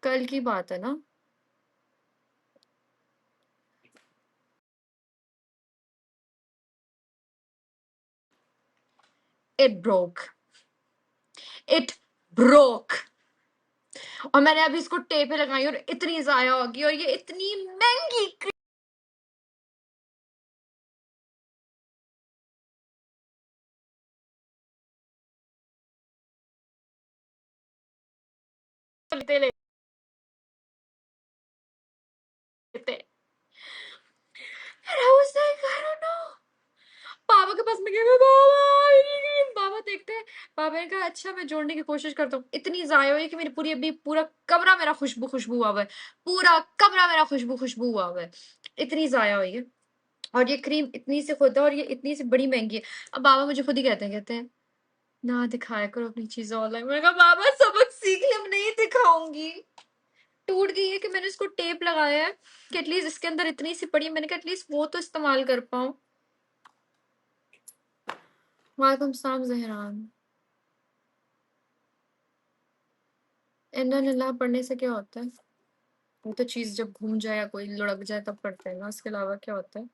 कल की बात है ना? It broke. It broke. और मैंने अभी इसको टेप पे लगाई और इतनी ज़ाया होगी, और ये इतनी महंगी लेते लेते। And I was like, I don't know. पापा के पास में गई, मैं, पापा देखते हैं। पापा ने कहा अच्छा मैं जोड़ने की कोशिश करता हूँ। इतनी ज़ाया हुई कि मेरी पूरी अभी पूरा कमरा मेरा खुशबू खुशबू हुआ हुआ है। पूरा कमरा मेरा खुशबू खुशबू हुआ हुआ है। इतनी ज़ाया हुई है। और ये क्रीम इतनी सी खुद है और ये इतनी सी बड़ी महंगी है। अब बाबा मुझे खुद ही कहते हैं ना दिखाया करो अपनी चीजें ऑनलाइन। मैंने कहा बाबा सबक सीख ले, अब नहीं दिखाऊंगी। टूट गई है कि मैंने इसको टेप लगाया है कि एटलीस्ट इसके अंदर इतनी सी पड़ी है, मैंने कहा एटलीस्ट वो तो इस्तेमाल कर पाऊं। वालेकुम सलाम जहरान। इन्ना लिल्लाह पढ़ने से क्या होता है? वो तो चीज जब घूम जाए या कोई लुढ़क जाए तब पढ़ते हैं ना, उसके अलावा क्या होता है?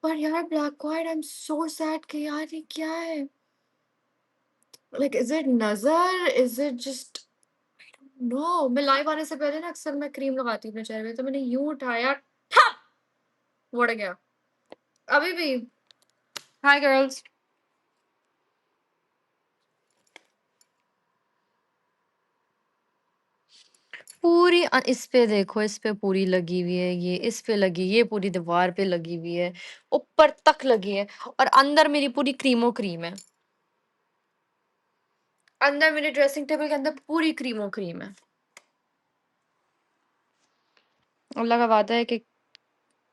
पर यार black white, I am so sad कि यार ये क्या है? लाइक इज इट नजर, इज इट जस्ट नो। मैं लाइव आने से पहले ना अक्सर मैं क्रीम लगाती हूँ अपने चेहरे पे, तो मैंने यूं उठाया, ठप उड़ गया। अभी भी। Hi girls. पूरी इस पे देखो, इस पे पूरी लगी हुई है, ये इस पे लगी, ये पूरी दीवार पे लगी हुई है, ऊपर तक लगी है। और अंदर मेरी पूरी क्रीमो क्रीम है। अंदर मेरे ड्रेसिंग टेबल के अंदर पूरी क्रीमो क्रीम है। अल्लाह का वादा है कि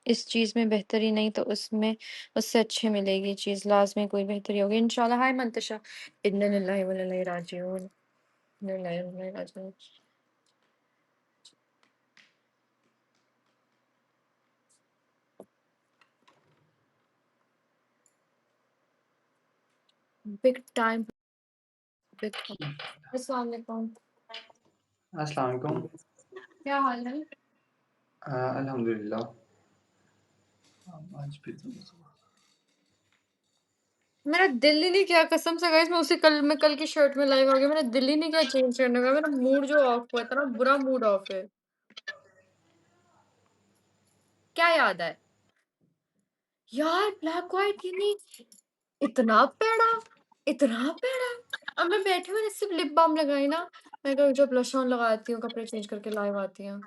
इस चीज में बेहतरी नहीं तो उसमें उससे अच्छी मिलेगी चीज, लाजमी कोई बेहतरी होगी इंशाल्लाह। हाय मंतशा। इन्ना लिल्लाहि व इन्ना इलैहि राजिऊन। इन्ना लिल्लाहि व इन्ना इलैहि राजिऊन। Big time. Big time. अस्सलाम वालेकुम। अस्सलाम वालेकुम। क्या हाल है? अल्हम्दुलिल्लाह। आज फिर तो मेरा दिल ही नहीं किया कसम से गाइस, मैं कल की शर्ट में लाइव आ गया। मेरा दिल ही नहीं किया चेंज करने का। मेरा मूड जो ऑफ हुआ, इतना बुरा मूड ऑफ है। क्या याद है यार? ब्लैक व्हाइट ये नहीं, इतना पेड़ा, इतना पेड़ा। अब मैं बैठी हूँ, मैंने सिर्फ लिप बाम लगाई ना, मैं कल जब ब्लश ऑन लगाती हूँ कपड़े चेंज करके लाइव आती हूँ,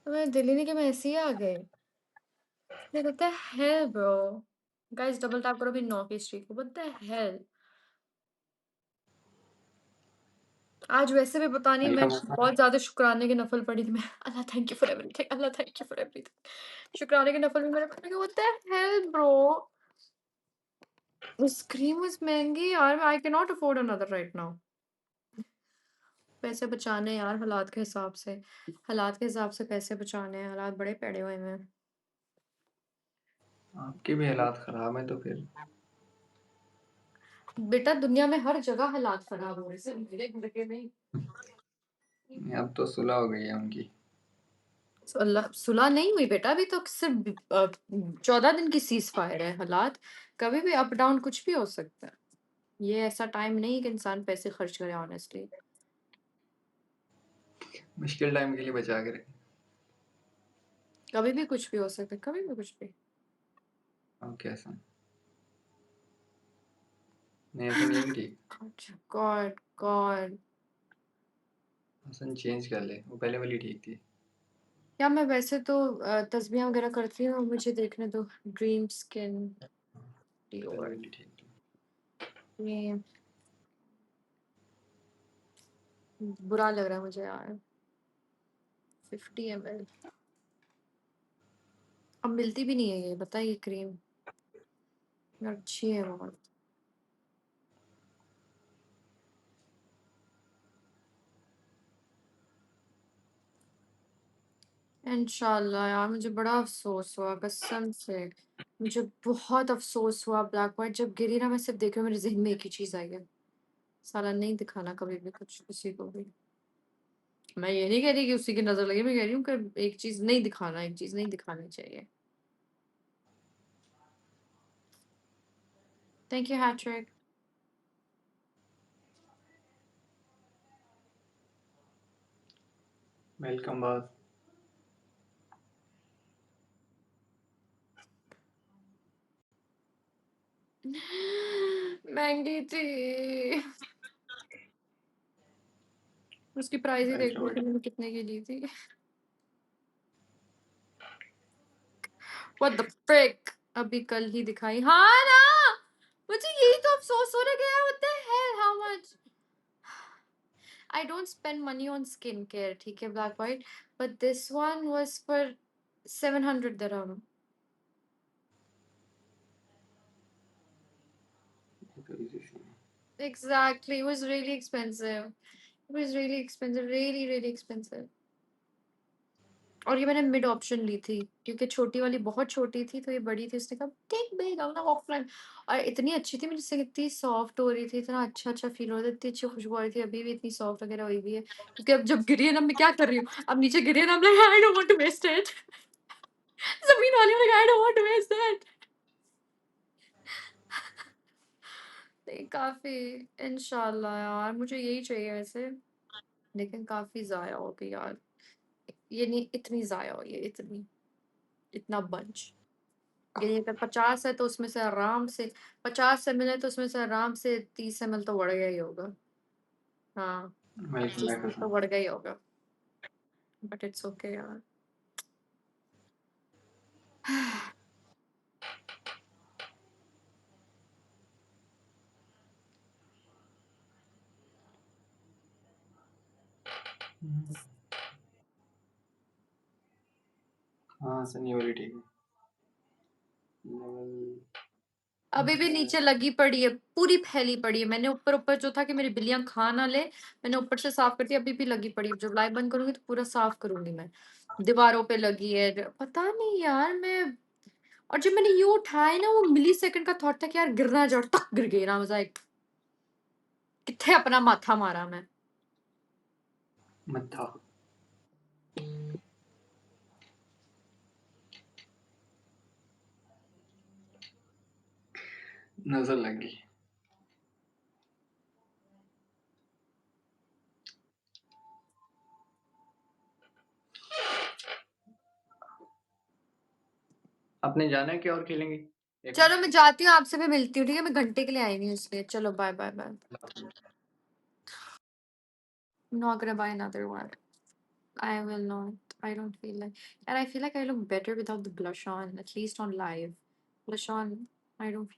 तो मेरा दिल ही नहीं कि मैं ऐसे ही आ गई। मैं कहता है ब्रो। गाइस डबल टैप करो भी 9 की स्ट्रीक को। What the hello. आज वैसे भी पता नहीं, मैं वेलकम। बहुत ज़्यादा शुक्राने की नफ़ल पढ़ी थी मैं। अल्लाह थैंक यू फॉर एवरीथिंग, अल्लाह थैंक यू फॉर एवरीथिंग। शुक्राने की नफ़ल भी मैंने पढ़ी। What the hell bro. This cream is महंगी यार, I can not afford another right now. पैसे बचाने यार हालात के हिसाब से। हालात के हिसाब से पैसे बचाने हैं, हालात बड़े पैड़े हुए हैं। आपके भी हालात ख़राब हैं तो फिर बेटा दुनिया में हर जगह हालात खराब हो रहे हैं, सिर्फ मेरे घर के नहीं। अब तो सुलह हो गई है उनकी। सुलह नहीं हुई बेटा, अभी तो सिर्फ 14 दिन की सीज फायर है। हालात कभी भी अप डाउन कुछ भी हो सकता है। ये ऐसा टाइम नहीं कि इंसान पैसे खर्च करे ऑनेस्टली। मुश्किल टाइम के लिए बचा के रखें। कभी भी कुछ भी हो सकता है, कभी भी कुछ भी। अब कैसा? नहीं हसन ये नहीं ठीक। God God. हसन चेंज कर ले, वो पहले वाली ठीक थी। या मैं वैसे तो तस्बीह वगैरह करती हूँ, मुझे देखने दो। ड्रीम स्किन पहले डियोर। वाली ठीक थी। ये बुरा लग रहा है मुझे यार। 50 ml। अब मिलती भी नहीं है ये, बताइए ये क्रीम यार अच्छी है बहुत। इंशाल्लाह यार, मुझे बड़ा अफसोस हुआ कसम से। मुझे बहुत अफसोस हुआ ब्लैक व्हाइट जब गिरी ना, मैं सिर्फ देख रही हूँ, मेरे जहन में एक ही चीज आई है, साला नहीं दिखाना कभी भी कुछ किसी को भी। मैं ये नहीं कह रही कि उसी की नज़र लगी, मैं कह रही हूँ कि एक चीज़ नहीं दिखाना, एक चीज़ नहीं दिखानी चाहिए। Thank you hattrick. Welcome boss. महंगी थी। उसकी प्राइस ही देख लो कि मैंने कितने की ली थी। व्हाट द फ्रिक, अभी कल ही दिखाई। हाँ ना, मुझे यही तो अफसोस हो रहा गया। What the hello, how much. I don't spend money on skincare, ठीक है, black white, but this one was for 700 dirham. Exactly, it was really expensive. It was really expensive, really really expensive. और ये मैंने mid option ली थी क्योंकि छोटी वाली बहुत छोटी थी, तो ये बड़ी थी, उसने कहा टेक बिग ऑफलाइन। और इतनी अच्छी थी, मुझसे इतनी सॉफ्ट हो रही थी, इतना अच्छा अच्छा फील हो रहा था, इतनी अच्छी खुशबू आ रही थी, अभी भी इतनी सॉफ्ट वगैरह हुई भी है। क्योंकि अब जब गिरी है ना, मैं क्या कर रही हूँ, अब नीचे गिरी है ना, I don't want to waste it. जमीन वाली में I don't want to waste it. नहीं, काफी, इंशाल्लाह यार, मुझे यही चाहिए वैसे, लेकिन काफी जाया हो गई यार। ये नहीं, इतनी जाया हो, ये इतनी, इतना बंच। ये अगर 50 है तो उसमें से आराम से 50 ml है, तो उसमें से आराम से 30 ml तो बढ़ गया ही होगा। हाँ, वेलकम 25 बैक। तो बढ़ गया ही होगा, बट इट्स ओके यार। हाँ सनी वाली ठीक है। लेवल अभी भी नीचे लगी पड़ी है, पूरी फैली पड़ी है। मैंने ऊपर ऊपर जो था कि मेरी बिल्लियां खा ना ले, मैंने ऊपर से साफ कर दिया, अभी भी लगी पड़ी है। जब लाइव बंद करूंगी तो पूरा साफ करूंगी मैं। दीवारों पे लगी है, पता नहीं यार मैं। और जब मैंने ये उठाया ना, वो मिली सेकंड का थॉट था कि यार गिरना, जड़ तक गिर गई ना, मजा एक कितने अपना माथा मारा मैं। मत्था नजर लग गई। आपने जाना है कि और खेलेंगे? चलो मैं जाती हूँ, आपसे मैं मिलती हूँ, ठीक है, मैं घंटे के लिए आई नहीं हूँ इसलिए। चलो bye bye bye. Not gonna buy another one. I will not. I don't feel like, and I feel like I look better without the blush on, at least on live. Blush on, I don't.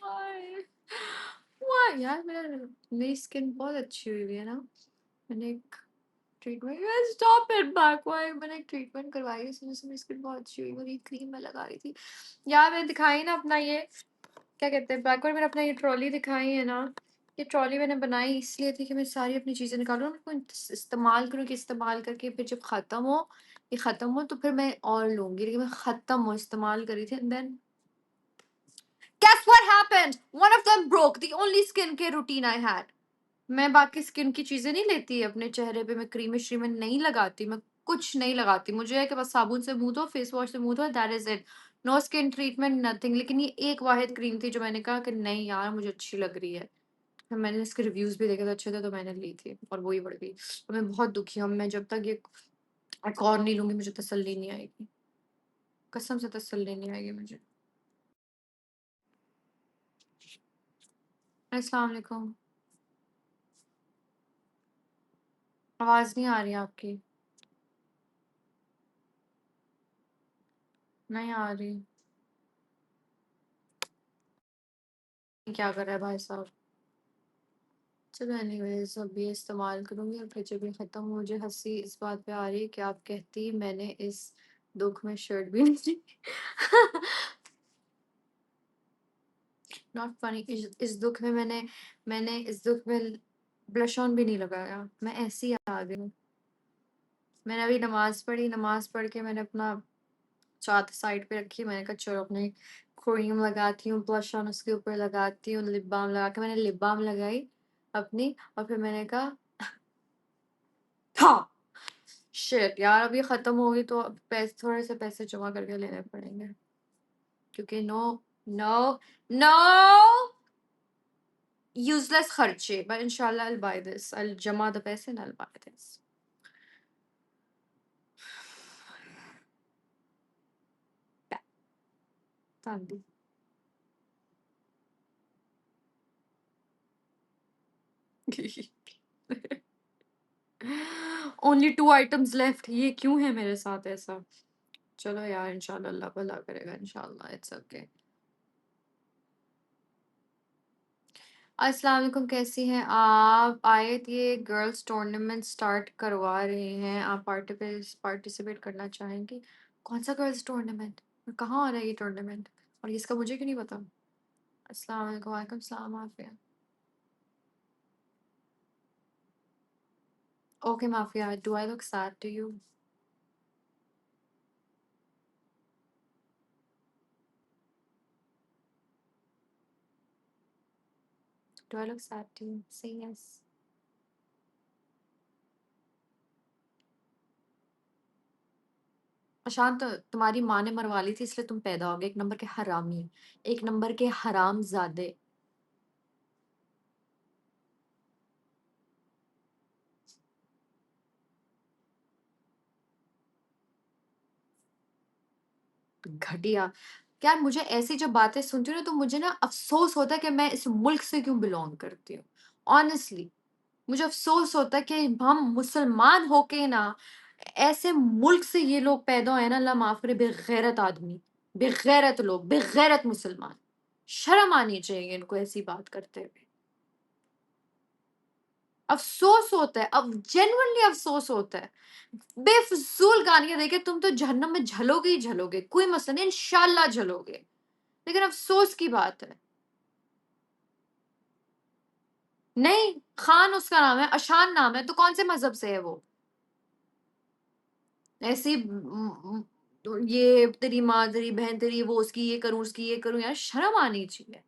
Why? Why यार, मेरी skin बहुत अच्छी हुई है ना। मैंने एक treatment, stop it back, why, मैंने एक ट्रीटमेंट करवाई, उसमें से मेरी स्किन बहुत अच्छी हुई। और ये क्रीम मैं लगा रही थी यार, मैंने दिखाई ना अपना ये, क्या कहते हैं, बैकवर्ड, मैंने अपना ये ट्रॉली दिखाई है ना। ये ट्रॉली मैंने बनाई इसलिए थी कि मैं सारी अपनी चीज़ें निकालूँ, उनको इस्तेमाल करूँ, कि इस्तेमाल करके फिर जब ख़त्म हो, ये ख़त्म हो तो फिर मैं और लूँगी, लेकिन मैं ख़त्म हो इस्तेमाल करी थी, and then guess what happened? One of them broke, the only skincare routine I had. मैं बाकी स्किन की चीज़ें नहीं लेती अपने चेहरे पे, मैं क्रीमें श्रीमें नहीं लगाती, मैं कुछ नहीं लगाती। मुझे है कि बस साबुन से मुँह धो, फेस वॉश से मुँह धो, that is it. No skin treatment, nothing. लेकिन ये एक वाहिद क्रीम थी जो मैंने कहा कि नहीं यार, मुझे अच्छी लग रही है। फिर मैंने इसके रिव्यूज़ भी देखे थे, अच्छे थे, तो मैंने ली थी और वो ही बढ़ गई। तो मैं बहुत दुखी हूँ, मैं जब तक ये एक और नहीं लूँगी, मुझे तसल्ली नहीं आएगी। कसम से तसल्ली नहीं आएगी मुझे। अस्सलाम वालेकुम। आवाज़ नहीं आ रही आपकी। नहीं आ रही। क्या कर रहा है भाई साहब? चलो एनीवेज़, अब ये इस्तेमाल करूँगी और फिर जब ये ख़त्म हो, मुझे हँसी इस बात पे आ रही है कि आप कहती मैंने इस दुःख में शर्ट भी नहीं ली। नॉट फनी, इस दुःख में मैंने इस दुःख में ब्लश ऑन भी नहीं लगाया। मैं ऐसी आ गई हूँ। मैंने अभी नमाज़ पढ़ी, नमाज़ पढ़ के मैंने अपना चादर साइड पे रखी, मैंने कहा चलो अपने क्रीम लगाती हूँ, ब्लश ऑन उसके ऊपर लगाती हूँ, लिप बाम लगा के मैंने लिप बाम लगाई अपनी और फिर मैंने कहा था शिट यार अब ये खत्म हो गई तो अब पैसे थोड़े से पैसे जमा करके लेने पड़ेंगे क्योंकि नो नो नो यूजलेस खर्चे बट इंशाल्लाह I'll buy this I'll जमा the पैसे and I'll buy this Thank you. Only 2 items left ये क्यों है मेरे साथ ऐसा चलो यार इंशाल्लाह अल्लाह भला करेगा इंशाल्लाह इट्स ओके अस्सलाम वालेकुम कैसी हैं आप आयत ये गर्ल्स टूर्नामेंट स्टार्ट करवा रहे हैं आप पार्टिसिपेट करना चाहेंगे कौन सा गर्ल्स टूर्नामेंट और कहाँ हो रहा है ये टूर्नामेंट और इसका मुझे क्यों नहीं पता अस्सलाम वालेकुम वालेकुम सलाम आफिया ओके माफिया do I look sad to you do I look sad to you say yes अशांत तुम्हारी माँ ने मरवा ली थी इसलिए तुम पैदा हो गए एक नंबर के हरामी एक नंबर के हराम जादे घटिया यार मुझे ऐसी जब बातें सुनती हूँ ना तो मुझे ना अफसोस होता है कि मैं इस मुल्क से क्यों बिलोंग करती हूँ ऑनेस्टली मुझे अफसोस होता है कि हम मुसलमान होके ना ऐसे मुल्क से ये लोग पैदा हुए ना अल्लाह माफ करे बेगैरत आदमी बेगैरत लोग बेगैरत मुसलमान शर्म आनी चाहिए इनको ऐसी बात करते हुए अफसोस होता है अब जेन्युइनली अफसोस होता है बेफजूल गालियां देके तुम तो जहन्नम में झलोगे ही झलोगे कोई मसला नहीं इंशाल्लाह झलोगे लेकिन अफसोस की बात है नहीं खान उसका नाम है अशान नाम है तो कौन से मजहब से है वो ऐसी ये तेरी माँ तेरी बहन तेरी वो उसकी ये करूं यार शर्म आनी चाहिए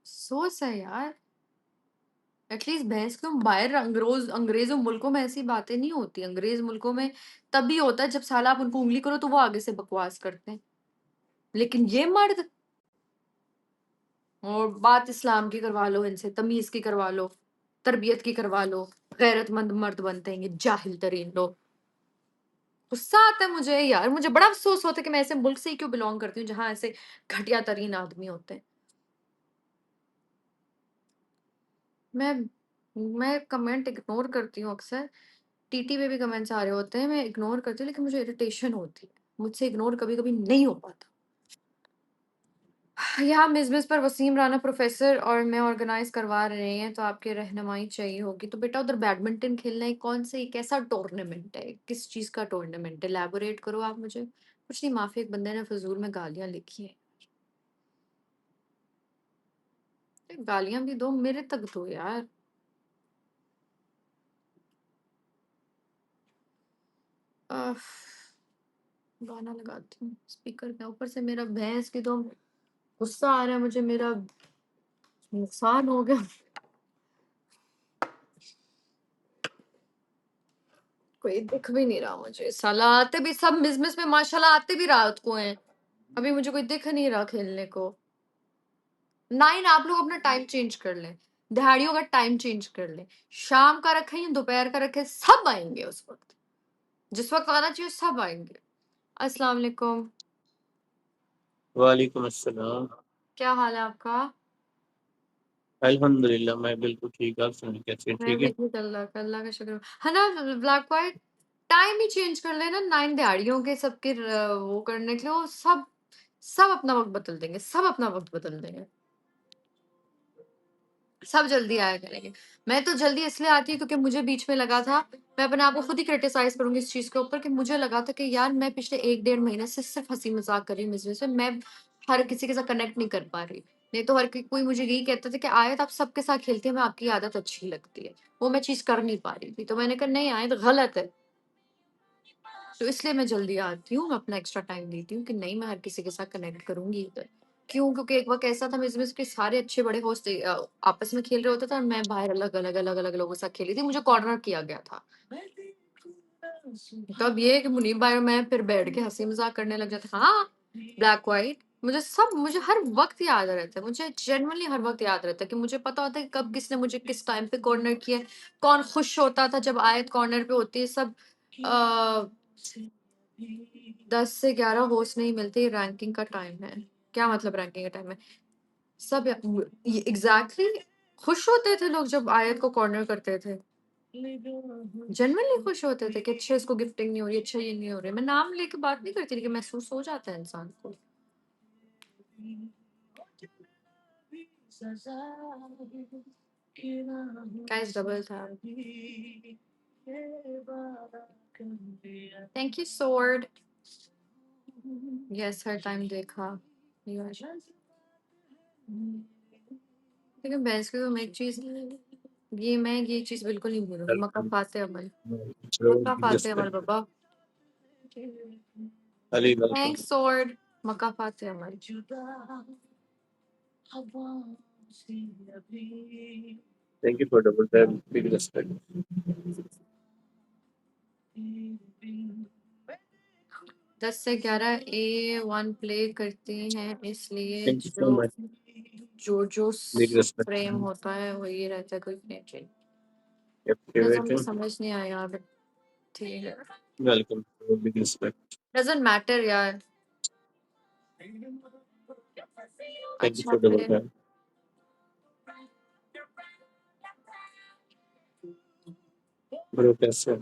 सोच है यार एटलीस्ट भैंस क्यों बाहर अंग्रेजों मुल्कों में ऐसी बातें नहीं होती अंग्रेज मुल्कों में तभी होता है जब साला आप उनको उंगली करो तो वो आगे से बकवास करते हैं लेकिन ये मर्द और बात इस्लाम की करवा लो इनसे तमीज की करवा लो तरबियत की करवा लो गैरतमंद मर्द बनते हैं ये जाहिल तरीन लोग गुस्सा आता है मुझे यार मुझे बड़ा अफसोस होता है कि मैं ऐसे मुल्क से ही क्यों बिलोंग करती हूँ जहां ऐसे घटिया तरीन आदमी होते हैं मैं मैं कमेंट इग्नोर करती हूँ अक्सर टीटी पे भी कमेंट्स आ रहे होते हैं मैं इग्नोर करती हूँ लेकिन मुझे इरिटेशन होती है मुझसे इग्नोर कभी कभी नहीं हो पाता यहाँ मिस पर वसीम राना प्रोफेसर और मैं ऑर्गेनाइज करवा रहे हैं तो आपकी रहनुमाई चाहिए होगी तो बेटा उधर बैडमिंटन खेलना है कौन से कैसा टूर्नामेंट है किस चीज का टूर्नामेंट है एलैबोरेट करो आप मुझे कुछ नहीं माफी एक बंदे ने फजूल में गालियां लिखी हैं गालियां भी दो मेरे तक दो यार आह, गाना लगाती हूँ स्पीकर के ऊपर से मेरा भैंस की तो गुस्सा आ रहा है मुझे मेरा नुकसान हो गया कोई दिख भी नहीं रहा मुझे साला आते भी सब मिस में माशाल्लाह आते भी रात को हैं अभी मुझे कोई दिख नहीं रहा खेलने को 9 आप लोग अपना टाइम चेंज कर लें दिहाड़ियों का टाइम चेंज कर लें शाम का रखें या दोपहर का रखें सब आएंगे उस वक्त जिस वक्त आना चाहिए सब आएंगे अस्सलाम वालेकुम वालेकुम अस्सलाम क्या हाल है आपका अल्हम्दुलिल्लाह मैं बिल्कुल ठीक आप सुनिए कैसे मैं ठीक भी है ठीक अल्लाह का शुक्र है ना ब्लैक व्हाइट टाइम ही चेंज कर लेना 9 दिहाड़ियों के सबके वो करने के लिए वो सब सब अपना वक्त बदल देंगे सब अपना वक्त बदल देंगे सब जल्दी आया करेंगे। मैं तो जल्दी इसलिए आती हूँ क्योंकि मुझे बीच में लगा था, मैं अपने आप को खुद ही क्रिटिसाइज़ करूँगी इस चीज़ के ऊपर कि मुझे लगा था कि यार मैं पिछले 1 डेढ़ महीने से सिर्फ़ हँसी-मज़ाक कर रही हूँ मिस-मिस में, मैं हर किसी के साथ कनेक्ट नहीं कर पा रही। नहीं तो हर कोई मुझे यही कहता था कि आयत आप सबके साथ खेलती हैं, हमें आपकी आदत अच्छी लगती है। वो मैं चीज़ कर नहीं पा रही थी, तो मैंने कहा नहीं आयत गलत है। तो इसलिए मैं जल्दी आती हूँ, मैं अपना एक्स्ट्रा टाइम देती हूँ कि नहीं मैं हर किसी के साथ कनेक्ट करूँगी इधर। क्यों? क्योंकि एक वक़्त ऐसा था मिस-मिस के सारे अच्छे बड़े होस्ट आपस में खेल रहे होते थे और मैं बाहर अलग-अलग लोगों के साथ खेली थी, मुझे कॉर्नर किया गया था। तो अब ये है कि मुनीब भाई और मैं फिर बैठ के हँसी-मज़ाक करने लग जाते हाँ, ब्लैक व्हाइट मुझे हर वक़्त याद रहता है, मुझे जेनुइनली हर वक़्त याद रहता है कि मुझे पता होता है कि कब किसने मुझे किस टाइम पे कॉर्नर किया है, कौन खुश होता था जब आयत कॉर्नर पे होती है सब 10 से 11 होस्ट नहीं मिलते, ये रैंकिंग का टाइम है। क्या मतलब रैंकिंग का टाइम है? सब ये एग्ज़ैक्टली खुश होते थे लोग जब आयत को कॉर्नर करते थे। जेनुइनली खुश होते थे कि अच्छा इसको गिफ्टिंग नहीं हो रही, अच्छा ये नहीं हो रही। मैं नाम लेके बात नहीं करती लेकिन महसूस हो जाता है इंसान को। गाइस डबल था। Thank you sword. Yes her time देखा। लेकिन बहस की तो मैं एक चीज ये चीज बिल्कुल नहीं भूलूंगी मक्का फाते अमल मक्का फाते अमल बाबा Ali, welcome. थैंक्स स्वॉर्ड मक्का फाते अमल Thank you for double tap. Big respect. 10 से 11 A1 प्ले करती हैं इसलिए Thank you so much. जो Big respect. फ्रेम होता है वही रहता है कोई फ्रेम चेंज Captivating. समझ नहीं आया बट ठीक है Welcome. Big respect. Doesn't matter यार Thank you for double tap. Bro, कैसे हो?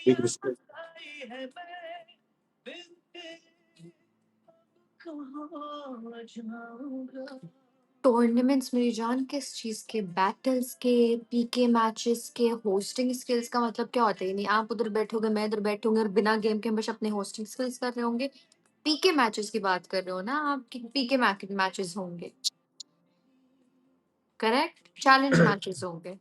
Big respect. टूर्नामेंट्स मेरी जान किस चीज के बैटल्स के पीके मैचेस के होस्टिंग स्किल्स का मतलब क्या होता है नहीं आप उधर बैठोगे मैं इधर बैठूंगी और बिना गेम के हम बस अपने होस्टिंग स्किल्स कर रहे होंगे पीके मैचेस की बात कर रहे हो ना आप पीके मैचेस होंगे करेक्ट चैलेंज मैचेस होंगे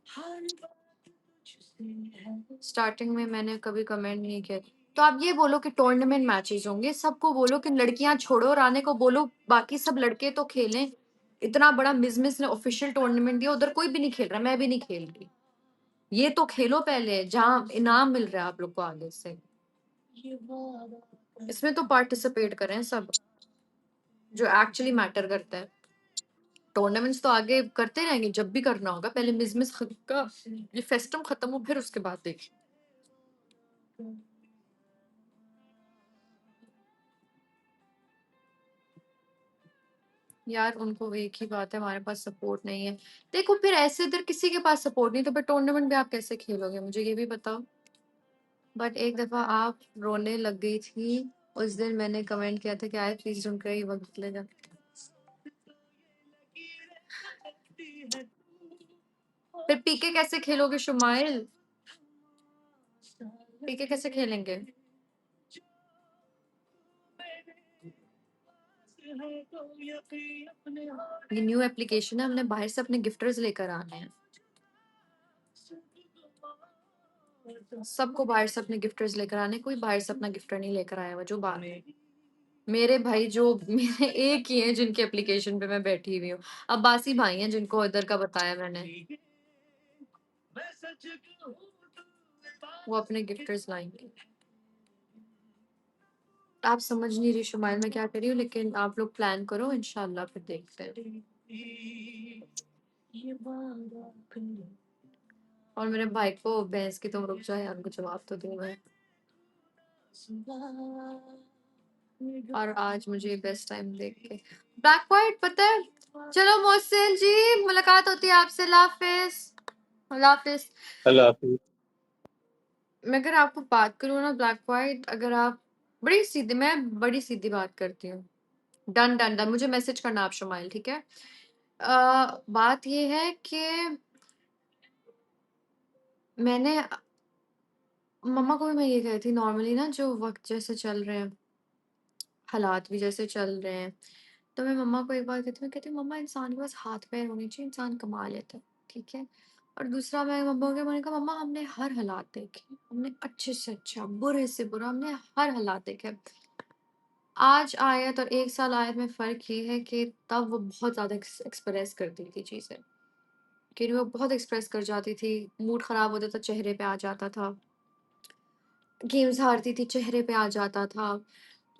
स्टार्टिंग में मैंने कभी कमेंट नहीं किया तो आप ये बोलो कि टूर्नामेंट मैचेस होंगे सबको बोलो कि लड़कियां छोड़ो और आने को बोलो बाकी सब लड़के तो खेलें इतना बड़ा मिस ने ऑफिशियल टूर्नामेंट दिया उधर कोई भी नहीं खेल रहा मैं भी नहीं खेल रही ये तो खेलो पहले जहां इनाम मिल रहा है आप लोग को आगे से इसमें तो पार्टिसिपेट करें सब जो एक्चुअली मैटर करता है टूर्नामेंट्स तो आगे करते रहेंगे जब भी करना होगा पहले मिस का ये फेस्टम खत्म हो फिर उसके बाद देखिए यार उनको एक ही बात है हमारे पास सपोर्ट नहीं है देखो फिर ऐसे इधर किसी के पास सपोर्ट नहीं तो फिर टूर्नामेंट भी आप कैसे खेलोगे मुझे ये भी बताओ बट एक दफा आप रोने लग गई थी उस दिन मैंने कमेंट किया था कि आए प्लीज डोंट क्राई वक्त ले जा फिर पीके कैसे खेलोगे शुमाइल पीके कैसे खेलेंगे ये न्यू एप्लीकेशन है हमने बाहर से अपने गिफ्टर्स लेकर आने हैं सबको बाहर से अपने गिफ्टर्स लेकर आने कोई बाहर से अपना गिफ्टर नहीं लेकर आया हुआ जो बाहर है मेरे भाई जो मेरे एक ही हैं जिनके एप्लीकेशन पे मैं बैठी हुई हूँ अब्बासी भाई हैं जिनको इधर का बताया मैंने वो अपने गिफ्टर्स लाएंगे आप समझ नहीं रही शुमाइल मैं क्या कर रही हूँ लेकिन आप लोग प्लान करो इंशाल्लाह फिर देखते हैं और मेरे भाई को भैंस की तुम रुक जाओ यार उनको जवाब तो दूं मैं और आज मुझे बेस्ट टाइम देख के ब्लैक व्हाइट पता है चलो मोहसिन जी मुलाकात होती है आपसे अल्लाह हाफिज अल्लाह हाफिज। मैं अगर आपको बात करूँ ना ब्लैक व्हाइट अगर आप मैं बड़ी सीधी बात करती हूँ डन डन डन, मुझे मैसेज करना आप शुमाइल, ठीक है। बात ये है कि मैंने मम्मा को भी मैं ये कही थी, नॉर्मली ना जो वक्त जैसे चल रहे हैं, हालात भी जैसे चल रहे हैं, तो मैं मम्मा को एक बार कहती हूँ, मैं कहती हूँ मम्मा इंसान के पास हाथ पैर होने चाहिए, इंसान कमा लेता है, ठीक है। और दूसरा मैं मम्मा को मैंने कहा मम्मा हमने हर हालात देखे, हमने अच्छे से अच्छा बुरे से बुरा हमने हर हालात देखे। आज आयत और 1 साल आयत में फ़र्क ये है कि तब वो बहुत ज़्यादा एक्सप्रेस करती थी चीज़ें, कि वो बहुत एक्सप्रेस कर जाती थी, मूड ख़राब होता था चेहरे पे आ जाता था, गेम्स हारती थी चेहरे पे आ जाता था।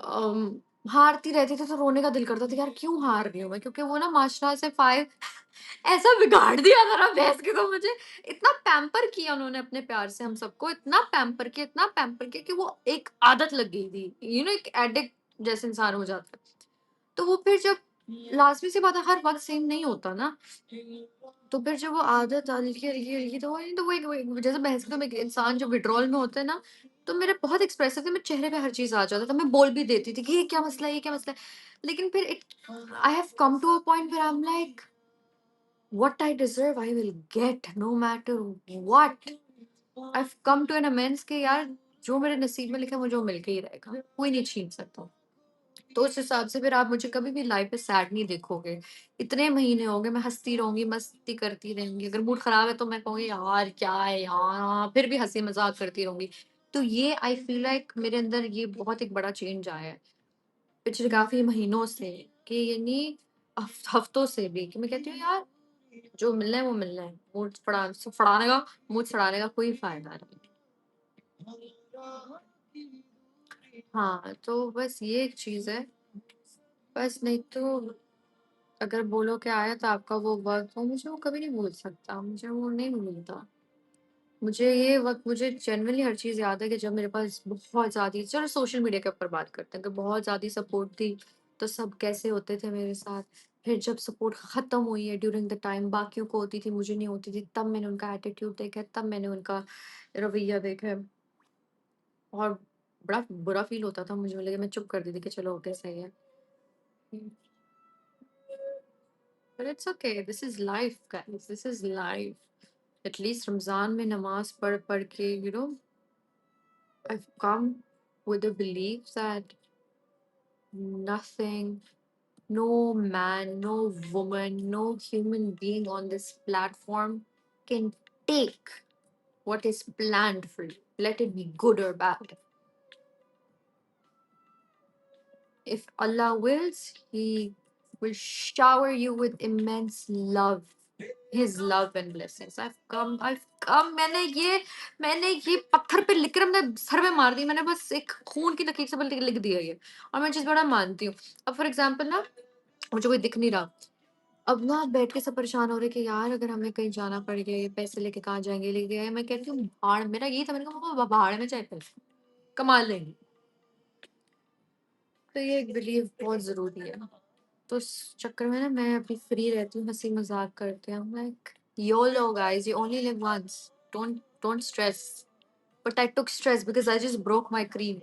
अम, हारती रहती थी तो रोने का दिल करता था, यार क्यों हार रही हूँ मैं? क्योंकि वो ना माशाल्लाह से 5 ऐसा बिगाड़ दिया था ना भैंस के, तो मुझे इतना पैम्पर किया उन्होंने अपने प्यार से हम सबको, इतना पैम्पर किया कि वो एक आदत लग गई थी। एक एडिक्ट जैसे इंसान हो जाता है। तो वो फिर जब लाज़मी सी बात है, हर वक़्त सेम नहीं होता ना। तो फिर जब वो आदत हल्की-हल्की तो वो एक जैसे बहस में एक इंसान जब विथड्रॉल में होता है ना, तो मेरे बहुत एक्सप्रेसिव थे, मेरे चेहरे पे हर चीज़ आ जाता था, मैं बोल भी देती थी कि ये क्या मसला है, ये क्या मसला है? लेकिन फिर I have come to a point where I am like what I deserve I will get no matter what. I have come to an amends कि यार जो मेरे नसीब में लिखा है मुझे वो मिल के ही रहेगा, कोई नहीं छीन सकता। तो उस हिसाब से फिर आप मुझे कभी भी लाइफ में सैड नहीं देखोगे। इतने महीने हो गए मैं हँसती रहूँगी, मस्ती करती रहूँगी। अगर मूड ख़राब है तो मैं कहूँगी यार क्या है यार, फिर भी हँसी-मज़ाक करती रहूँगी। तो ये आई फ़ील लाइक मेरे अंदर ये बहुत एक बड़ा चेंज आया है, पिछले काफ़ी महीनों से, कि यानी हफ्तों से भी, कि मैं कहती हूँ यार जो मिलना है वो मिलना है। मूड सड़ाने का कोई फ़ायदा नहीं। हाँ, तो बस ये एक चीज़ है। बस नहीं तो अगर बोलो कि आया था आपका वो वक़्त, वो मुझे वो कभी नहीं भूल सकता, मुझे वो नहीं भूलता। मुझे ये वक़्त मुझे जेनुइनली हर चीज़ याद है कि जब मेरे पास बहुत ज़्यादा, चलो सोशल मीडिया के ऊपर बात करते हैं, कि बहुत ज़्यादा सपोर्ट थी, तो सब कैसे होते थे मेरे साथ। फिर जब सपोर्ट ख़त्म हुई है ड्यूरिंग द टाइम, बाकियों को होती थी, मुझे नहीं होती थी, तब मैंने उनका एटीट्यूड देखा है, तब मैंने उनका रवैया देखा है, और बड़ा बुरा फ़ील होता था मुझे, लेकिन मैं चुप कर देती थी कि चलो ओके सही है। But it's okay, this is life guys, this is life. At least Ramzan में नमाज़ पढ़ के, I've come with the belief that nothing, no man, no woman, no human being on this platform can take what is planned for you, let it be good or bad. If Allah wills, He will shower you with immense love, His love and blessings. I've come. मैंने ये पत्थर पे लिख कर अपने sir में मार दी। मैंने बस एक खून की लकीर से बस लिख दिया ये, और मैं चीज़ बड़ा मानती हूँ। अब फॉर एग्जाम्पल ना, मुझे कोई दिख नहीं रहा। अब ना आप बैठ के सब परेशान हो रहे कि यार अगर हमें कहीं जाना पड़ गया, ये पैसे लेके कहाँ जाएँगे, लेके गए। मैं कहती हूँ भाड़, मेरा यही था, मैंने कहा भाड़ में जाए पैसे, कमा लेंगे। तो ये एक बिलीव बहुत ज़रूरी है। तो उस चक्कर में ना मैं अभी फ्री रहती हूँ, हँसी मज़ाक करते हैं। I'm like, YOLO guys, you only live once. Don't stress. But I took stress because I just broke my cream.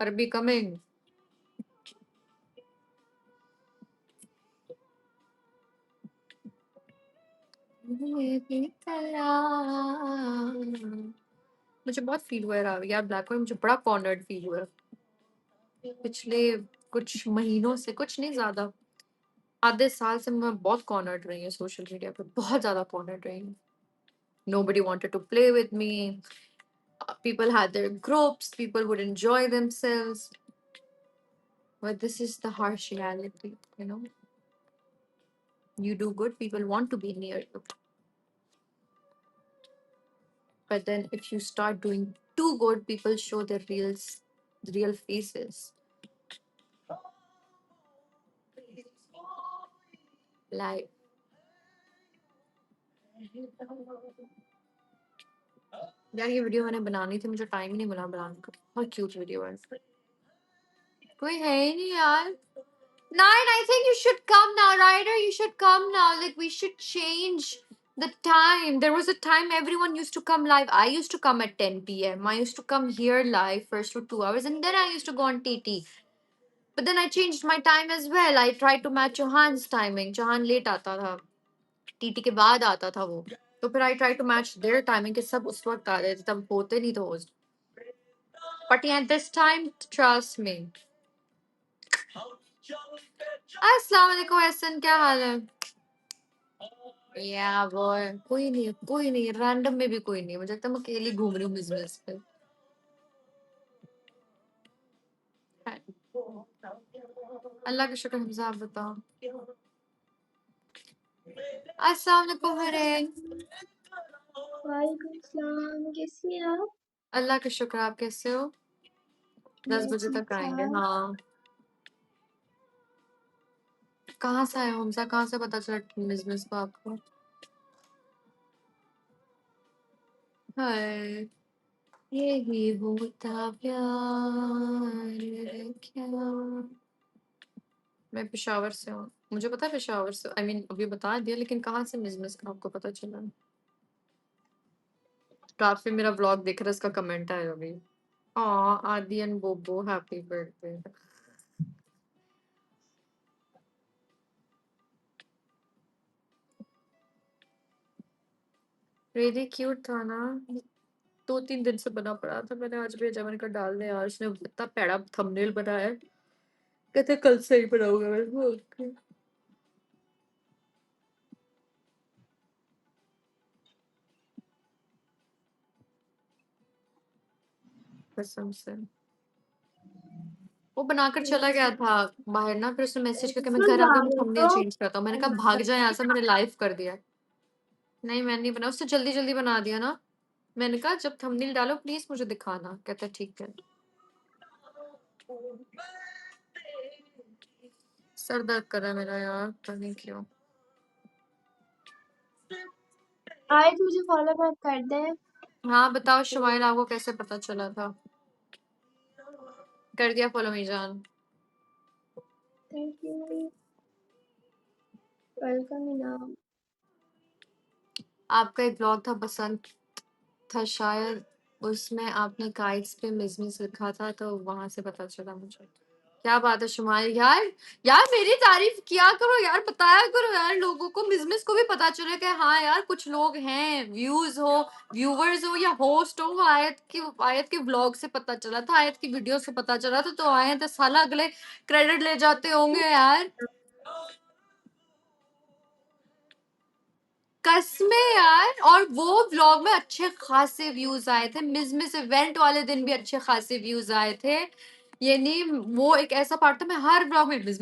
Are coming. मुझे बहुत फील हुआ यार ब्लैक में, मुझे बड़ा कॉर्नर्ड फील हुआ पिछले कुछ महीनों से, कुछ नहीं ज़्यादा, आधे साल से मैं बहुत कॉर्नर्ड रही हूँ सोशल मीडिया पे, बहुत ज़्यादा कॉर्नर्ड रही हूँ। Nobody wanted to play with me. People had their groups. People would enjoy themselves. But this is the harsh reality, You do good, people want to be near you. But then if you start doing too good, people show their real faces. Like, यार ये video मैंने बनानी थी, मुझे time ही नहीं मिला बनाने का। बहुत क्यूट वीडियो है, कोई है ही नहीं यार। Nine, I think you should come now, Ryder. You should come now. Like, we should change The time, there was a time everyone used to come live. I used to come at 10 p.m. I used to come here live first for 2 hours and then I used to go on TT. But then I changed my time as well. I tried to match Johan's timing. Johan late आता था. TT के बाद आता था वो. तो फिर I tried to match their timing कि सब उस वक्त आ रहे थे तब होते नहीं थे host. But yeah, this time, trust me. अस्सलाम वालेकुम एहसन, क्या हाल है? या boy, कोई नहीं, रैंडम में भी कोई नहीं, मुझे लगता है मैं अकेली घूम रही हूँ बिजनेस पे. अल्लाह का शुक्र, हमजा आप बताओ. अस्सलाम वालेकुम हरेन. वालेकुम सलाम, कैसी हैं आप? अल्लाह का शुक्र, आप कैसे हो? 10 मैं बजे ठीक तक आएंगे. ठाक। हाँ, कहाँ से आए हो हमजा? कहाँ से पता चला बिजनेस का आपको? हाय, यही होता प्यार क्या. मैं पेशावर से हूँ. मुझे पता है पेशावर से, आई मीन अभी बता दिया, लेकिन कहाँ से बिजनेस का आपको पता चला? रात पे मेरा व्लॉग देख रहा है, इसका कमेंट आया अभी. आदि एंड बोबो हैप्पी बर्थडे. रियली क्यूट था ना. 2-3 दिन से बना पड़ा था, मैंने आज भेजा, मैंने कहा डाल दे यार. उसने इतना पैड़ा थंबनेल बनाया है, कहते कल से ही बनाऊंगा. मैंने कहा, "Okay." कसम से वो बनाकर चला गया था बाहर ना. फिर उसने मैसेज करके मैं फुल घर आके मैं बाल थंबनेल तो चेंज करता हूँ. मैंने कहा भाग जा यहाँ से, मैंने लाइव कर दिया. नहीं मैंने नहीं बनाया, उससे जल्दी जल्दी बना दिया ना. मैंने कहा जब थंबनेल डालो प्लीज मुझे दिखाना. कहता ठीक है. सर दर्द कर रहा है मेरा यार, पता नहीं क्यों. आए तो मुझे फॉलो बैक कर दे। हाँ बताओ शुमाइल, आपको कैसे पता चला था? कर दिया फॉलो मेरी जान. थैंक यू, वेलकम इनाम। आपका एक ब्लॉग था बसंत था शायद, उसमें आपने काइट्स पे मिसमिस लिखा था, तो वहां से पता चला मुझे. क्या बात है शुमाइल यार. यार मेरी तारीफ किया करो यार, बताया करो यार लोगों को. मिसमिस को भी पता चले कि हाँ यार कुछ लोग हैं, व्यूवर्स हो या होस्ट हो. आयत के ब्लॉग से पता चला था, आयत की वीडियो से पता चला था, तो आयत साला अगले क्रेडिट ले जाते होंगे यार. कसमें यार. और वो व्लॉग में अच्छे खासे व्यूज आए थे. मिस इवेंट वाले दिन भी अच्छे खासे व्यूज आए थे. यानी वो एक ऐसा पार्ट था, मैं हर व्लॉग में बिस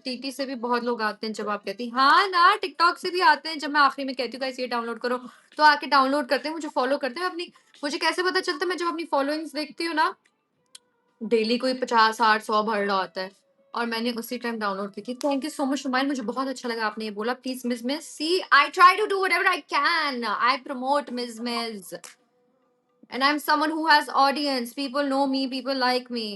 टीटी से भी बहुत लोग आते हैं जब आप कहती हाँ ना. टिकटॉक से भी आते हैं जब मैं आखिरी में कहती हूँ गाइस ये डाउनलोड करो, तो आके डाउनलोड करते हैं, मुझे फॉलो करते हैं. अपनी मुझे कैसे पता चलता है? मैं जब अपनी फॉलोइंग्स देखती हूँ ना, डेली कोई 50 60 100 भर रहा होता है, और मैंने उसी टाइम डाउनलोड की थी. थैंक यू सो मच रुमाइल, मुझे बहुत अच्छा लगा आपने ये बोला. Please miss see I try to do whatever I can. I promote miss and I'm someone who has audience. People know me, people like me.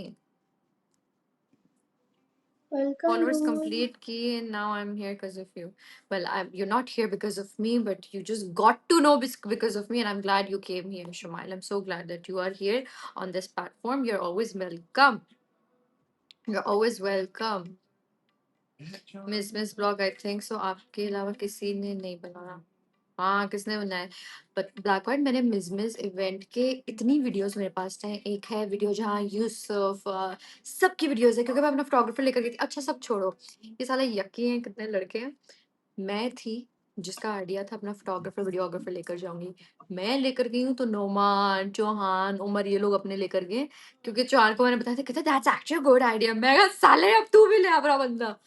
Welcome Followers Noor. complete key and now I'm here because of you. Well, you're not here because of me, but you just got to know because of me, and I'm glad you came here, Shumail. I'm so glad that you are here on this platform. You're always welcome. You're always welcome. Miss blog I think so आपके अलावा किसी ने नहीं बनाया. हाँ किसने बनाया? But black white मैंने मिस इवेंट के इतनी वीडियोस मेरे पास हैं. एक है वीडियो जहाँ यूसुफ सबकी वीडियोस है, क्योंकि मैं अपना फोटोग्राफर लेकर गई थी. अच्छा सब छोड़ो, ये साले यकी हैं कितने लड़के हैं. मैं थी जिसका आइडिया था अपना फोटोग्राफर वीडियोग्राफर लेकर जाऊंगी. मैं लेकर गई हूँ तो नोमान चौहान उमर ये लोग अपने लेकर गए, क्योंकि चौहान को मैंने बताया था, कहते दैट्स एक्चुअली गुड आइडिया. मैं कहा साले अब तू भी ले अपना बंदा.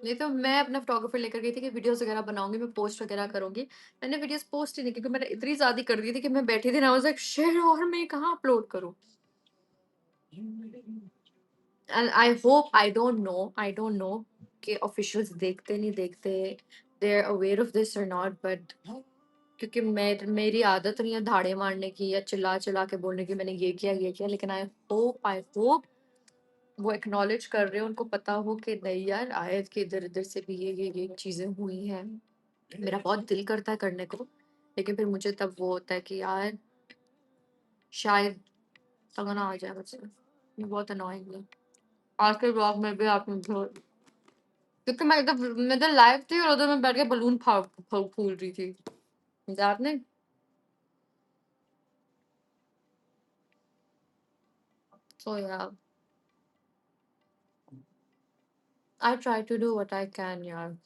नहीं तो मैं अपना फोटोग्राफर लेकर गई थी कि वीडियोस वगैरह बनाऊंगी, मैं पोस्ट वगैरह करूंगी. मैंने वीडियोस पोस्ट ही नहीं की, क्योंकि मैंने इतनी ज्यादा कर दी थी कि मैं बैठी थी ना, उस एक शेर और मैं कहाँ अपलोड करूं. एंड आई डोंट नो कि ऑफिशियल्स देखते नहीं देखते, they are aware of this और नॉट. बट क्योंकि मेरी आदत नहीं है धाड़े मारने की या चिल्ला चिल्ला के बोलने की मैंने ये किया. लेकिन आई होप वो एक्नॉलेज कर रहे हो, उनको पता हो कि नहीं यार आयत के इधर-इधर से भी ये चीज़ें हुई हैं। मेरा बहुत दिल करता है करने को, लेकिन फिर मुझे तब वो होता है कि यार शायद तगना आ जाए मुझसे। ये बहुत अननोइंग है। आज के ब्लॉग में भी आपने क्योंकि मैं इधर लाइव थी और उधर मैं बैठ के बलून फूल रही थी। आपने सो यार I try to do what I can यार।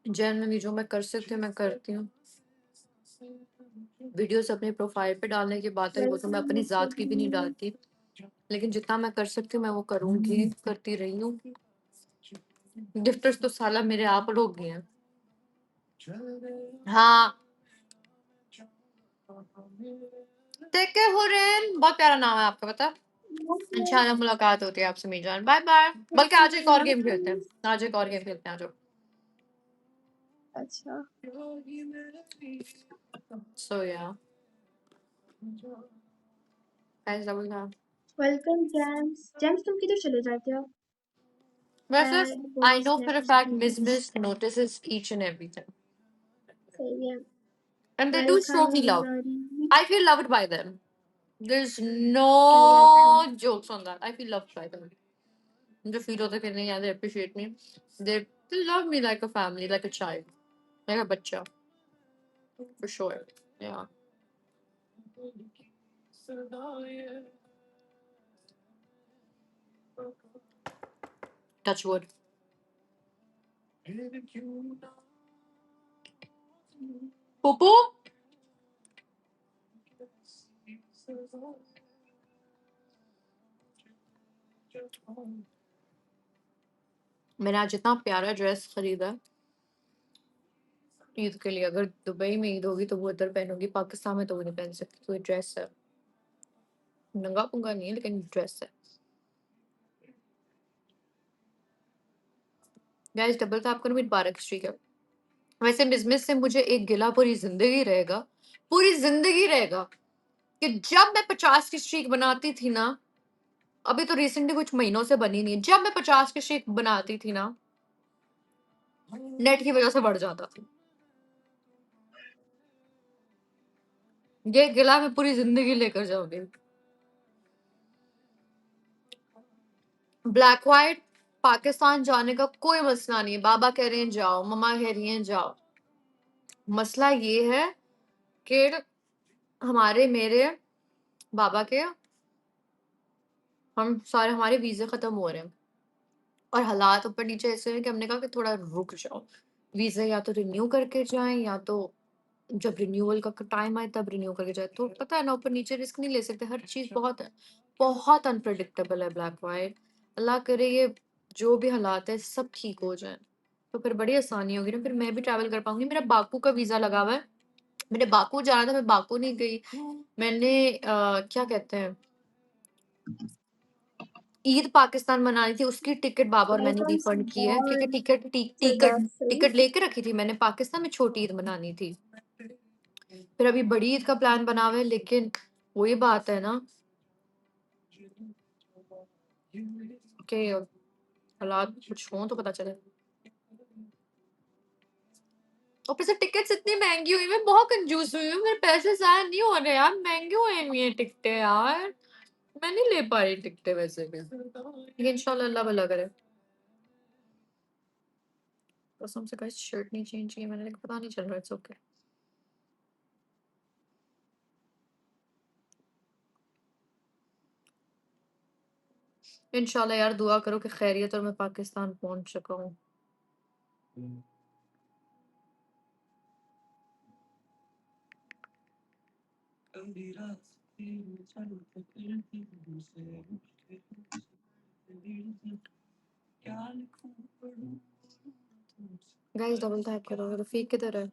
जनरली जो मैं कर सकती हूँ मैं करती हूँ। वीडियोस अपने प्रोफाइल पे डालने की बात है वो तो मैं वेलकम अपनी मिस्टर ज़ात की भी नहीं बीन। डालती, लेकिन जितना मैं कर सकती हूँ मैं वो करूँगी, करती रही हूँ। गिफ्टर्स तो साला मेरे आप लोग ही हैं। हाँ, टेक केयर हुरैन, बहुत प्यारा नाम है आपका पता है। इंशाल्लाह मुलाकात होती है आपसे मीजान। Bye bye. बल्कि आज एक और गेम खेलते हैं। आज एक और गेम खेलते हैं, आ जाओ। अच्छा, सो या गाइस डबल था। Welcome James. जेम्स तुम किधर चले जाते हो? वैसे and I know post for a next fact speech. Miss notices each and everything सही है। And they do show welcome me love. Lori. I feel loved by them. There's no welcome. jokes on that. I feel loved by them. मुझे feel होता है कि नहीं यार they appreciate me. They love me like a family, like a child, like a बच्चा, for sure. Yeah. Touch wood. Popo? मैंने आज इतना प्यारा ड्रेस खरीदा है ईद के लिए। अगर दुबई में ईद होगी तो वो इधर पहनूंगी, पाकिस्तान में तो वो नहीं पहन सकती। कोई ड्रेस है, नंगा पुंगा नहीं है लेकिन ड्रेस है। गाइस डबल टैप करो, मेरी 12 की स्ट्रीक है। वैसे बिजनेस से मुझे एक गिला पूरी जिंदगी रहेगा कि जब मैं 50 की स्ट्रीक बनाती थी ना, अभी तो रिसेंटली कुछ महीनों से बनी नहीं है, जब मैं 50 की स्ट्रीक बनाती थी ना, नेट की वजह से बढ़ जाता था। ये गिला मैं पूरी जिंदगी लेकर जाऊंगी। ब्लैक व्हाइट पाकिस्तान जाने का कोई मसला नहीं है। बाबा कह रहे हैं जाओ, मम्मा कह रही हैं जाओ। मसला ये है कि हमारे मेरे बाबा के हम सारे हमारे वीजे खत्म हो रहे हैं और हालात ऊपर नीचे ऐसे हैं कि हमने कहा कि थोड़ा रुक जाओ। वीजा या तो रिन्यू करके जाएं या तो जब रिन्यूअल का टाइम आए तब रिन्यू करके जाए। तो पता है ना ऊपर नीचे रिस्क नहीं ले सकते, हर चीज बहुत अनप्रडिक्टेबल है ब्लैक व्हाइट। अल्लाह करे ये जो भी हालात है सब ठीक हो जाए तो फिर बड़ी आसानी होगी ना, फिर मैं भी ट्रैवल कर पाऊंगी। मेरा बाकू का वीजा लगा हुआ है, मैंने बाकू जाना था, मैं बाकू नहीं गई। मैंने क्या कहते हैं ईद पाकिस्तान मनानी थी, उसकी टिकट बाबा और मैंने वेलकम रिफंड की है क्योंकि सिमोन सदाफी। टिकट लेके रखी थी मैंने। पाकिस्तान में छोटी ईद मनानी थी, फिर अभी बड़ी ईद का प्लान बना हुआ है, लेकिन वही बात है ना कि हालात कुछ हों तो पता चले। और फिर से टिकट्स इतनी महंगी हुई, मैं बहुत कंजूस हुई हूँ, मेरे पैसे ज़ाया नहीं हो रहे यार, महंगी हुई हुई है टिकटें यार। मैं नहीं ले पा रही टिकटें वैसे भी, लेकिन इंशाल्लाह अल्लाह भला करे। कसम से गाइस शर्ट नहीं चेंज की मैंने, लेकिन पता नहीं चल रहा। It's okay. इंशाल्लाह यार दुआ करो कि खैरियत और मैं पाकिस्तान पहुंच सका हूँ। गाइस डबल टैप करो। रफीक किधर है?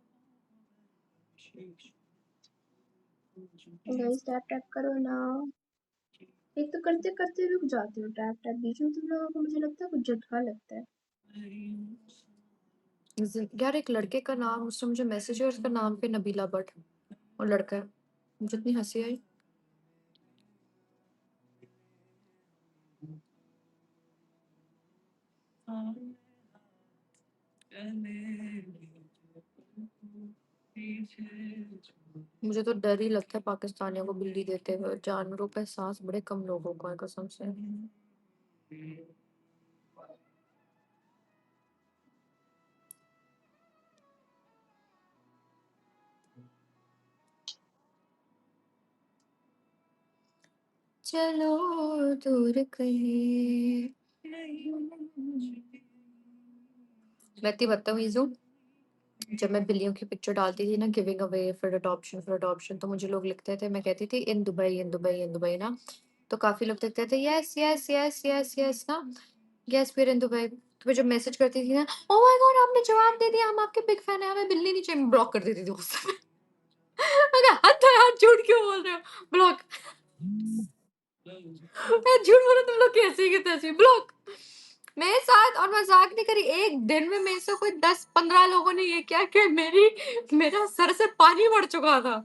गाइस टैप टैप करो ना। एक तो करते करते रुक जाते हो टैप टैप, बीच में तुम लोगों को मुझे लगता है कुछ झटका लगता है। यार एक लड़के का नाम, उसने मुझे मैसेज किया, उसका नाम पे नबीला भट्ट और लड़का है। मुझे इतनी हंसी आई। मुझे तो डर ही लगता है पाकिस्तानियों को बिल्ली देते हुए। जानवरों का एहसास बड़े कम लोगों को है कसम से। चलो दूर कहीं। मैं इतनी बदतमीज हूँ। जब मैं बिल्लियों की पिक्चर डालती थी ना, गिविंग अवे फॉर अडॉप्शन, तो मुझे लोग लिखते थे, मैं कहती थी in Dubai in Dubai in Dubai ना, तो काफी लोग लिखते थे yes yes yes yes yes ना, यस वीर इन दुबई। तो मैं जब मैसेज करती थी ना, ओ माय गॉड आपने जवाब दे दिया, हम आपके बिग फैन है, हमें बिल्ली नहीं चाहिए, ब्लॉक कर देती थी उससे। अगर हद है यार, झूठ क्यों बोल रहे हो, ब्लॉक। मैं झूठ बोला तुम लोग कैसे के तैसे, ब्लॉक। मेरे साथ और मजाक नहीं करी, एक दिन में मेरे से कोई 10-15 लोगों ने ये किया कि मेरा सर से पानी बढ़ चुका था।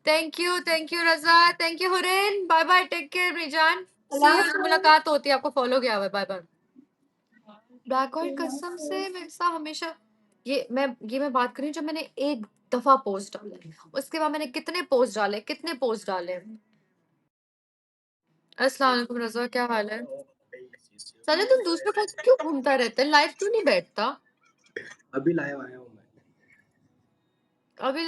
Thank you Raza, thank you Hurain, bye bye, take care मेरी जान, सी अल्लाह यू, हाफ़िज़। मुलाकात होती है, आपको फॉलो किया हुआ है, बाय बाय। ब्लैक और कसम से मेरे साथ हमेशा ये मैं बात कर रही हूँ जब मैंने एक दफा पोस्ट डाले, उसके बाद मैंने कितने पोस्ट डाले। अस्सलाम वालेकुम रजा, क्या हाल है? साले तुम दूसरे पास क्यों घूमता रहता है, लाइव क्यों नहीं बैठता? अभी लाइव आया हूँ मैं। अभी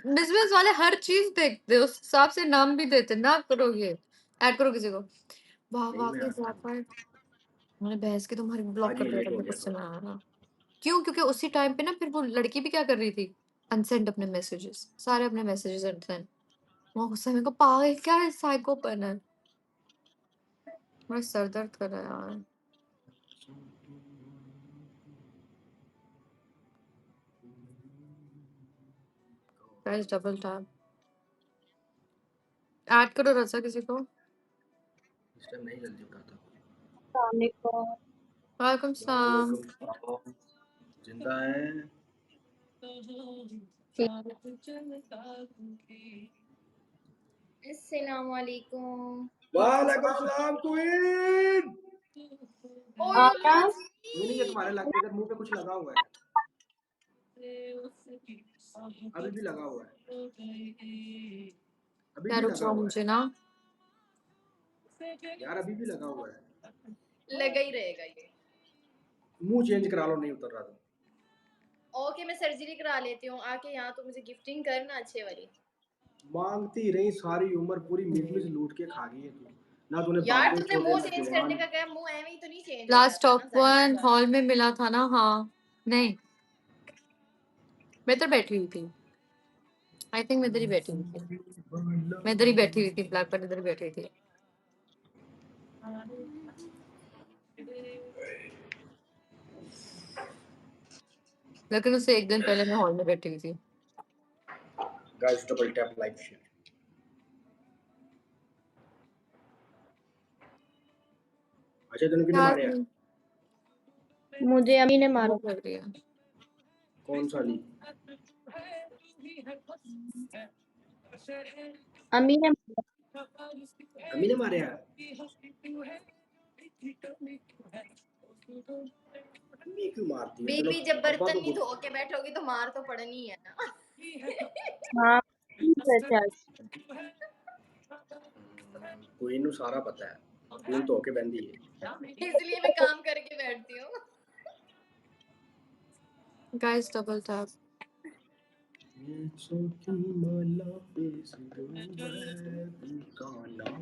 बिजनेस वाले हर चीज देखते हैं, उस हिसाब से नाम भी देते, ना करो ये, ऐड करो किसी को। वाह नहीं वाह मैं के आता हूँ। मैंने बहस की, तुम्हारी ब्लॉक आज कर ये दिया लेट था, हो मेरे गया गुस्से में थोड़ा। आया ना। क्यों? क्योंकि उसी टाइम पे ना फिर वो लड़की भी क्या कर रही थी, अनसेंड अपने मैसेजेस, सारे अपने मैसेजेस अनसेंड। वो गुस्सा, मेरे को पागल क्या है, साइकोपन है। मेरा सर दर्द कर रहा है यार। गाइस डबल टैप, ऐड करो रजा किसी को। इस टाइम नहीं जल्दी उठाता। अस्सलाम वालेकुम। वालेकुम सलाम। वालेकुम। जिंदा है। अस्सलाम वालेकुम। वालेकुम सलाम क्वीन। ओए अम्मा आकाश जी। नहीं ये तुम्हारे इधर मुंह पे कुछ लगा हुआ है। अभी भी लगा हुआ है। अभी यार भी रुक लगा जाओ, हुआ है। मुझे ना यार अभी भी लगा हुआ है। लगा ही रहेगा ये। मुंह चेंज करा लो, नहीं उतर रहा तो। ओके मैं सर्जरी करा लेती हूँ आके यहाँ, तो मुझे गिफ्टिंग करना अच्छे वाली। मांगती रही सारी उम्र, पूरी मिजमिज लूट के खा गई है तू। ना तूने यार बाबे तुमने छोड़े मुंह ना चेंज करने जवान। का कहा, मुंह एਵੇਂ ही तो नहीं चेंज हो लास्ट जाता ना, टॉप जाहिर सी वन बात हॉल है। में मिला था ना, हाँ नहीं, मैं इधर बैठी हुई थी, आई थिंक मैं इधर ही बैठी हुई थी, मैं इधर ही बैठी हुई थी, ब्लैक पर इधर ही बैठी हुई थी। लेकिन उससे एक दिन पहले मैं हॉल में बैठी हुई थी। Guys double tap like share. अच्छा तूने किने यार मारे? मुझे अम्मी ने मारा। भूख लग रही है। कौन सा ली? अम्मी ने मारा। अम्मी ने मारे हैं? अम्मी क्यों मारती है? चलो बीबी जब अब्बा बर्तन तो नहीं धो के बैठोगी तो मार तो पड़नी है ना। हाँ वैसे आज कोई नु सारा पता है। क्वीन तो होके बंदी है। इसलिए मैं काम करके बैठती हूँ। Guys double tap. माला पे सिंदूर है उनका नाम।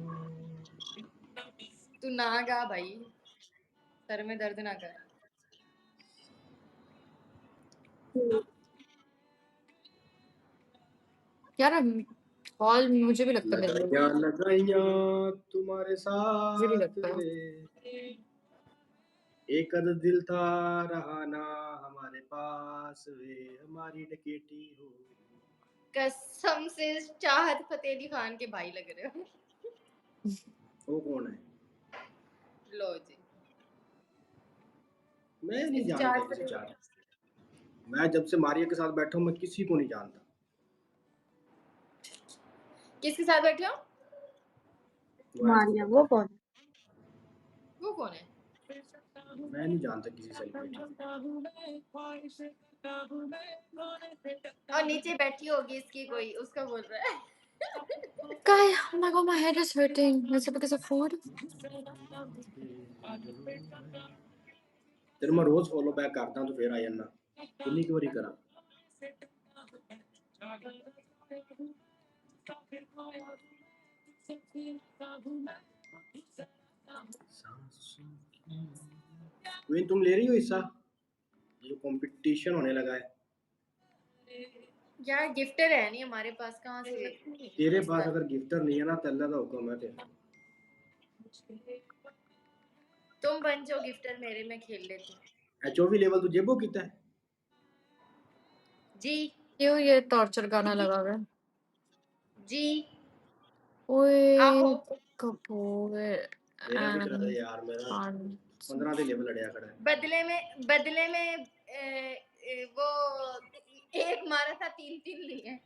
तू ना गा भाई, सर में दर्द ना कर। यार हॉल मुझे भी लगता है मेरे लिए, लगाइया लगाइया तुम्हारे मुझे भी साथ लगता है। रे। एक अद दिल था रहा ना हमारे पास वे, हमारी डकेटी हो। कसम से चाहत फतेह अली खान के भाई लग रहे हो। वो कौन है? लो जी। मैं नहीं इस जानता चाहत किसी फतेह, चार। मैं जब से मारिया के साथ बैठा हूँ मैं किसी को नहीं जानता। किसके साथ बैठे हो? वो है इसको मारिया पता वो है। कौन है? वो कौन है? मैं नहीं जानता किसी सेलिब्रिटी और नीचे बैठी होगी इसकी कोई, उसका बोल रहा है। Guy, oh my god, my head is hurting. Is it because of food? तेरे मैं रोज फॉलो बैक करता हूँ तो फिर आ जाना कितनी की बारी करा क्वीन तुम ले रही हो हिस्सा जो कंपटीशन होने लगा है यार गिफ्टर है नहीं हमारे पास, कहाँ से तेरे पास अगर गिफ्टर नहीं है ना तो अल्लाह का हुक्म है तेरा तुम बन जाओ गिफ्टर मेरे, में खेल लेती हूँ। एचओवी लेवल तू जेबो कितना है जी क्यों ये टॉर्चर गाना लगा हुआ है? जी ओए आहो। कपूर मेरा भी करा था यार मेरा 15 ਦੇ लेवल अड़िया खड़ा है बदले में वो एक मारा था, 3 लिए।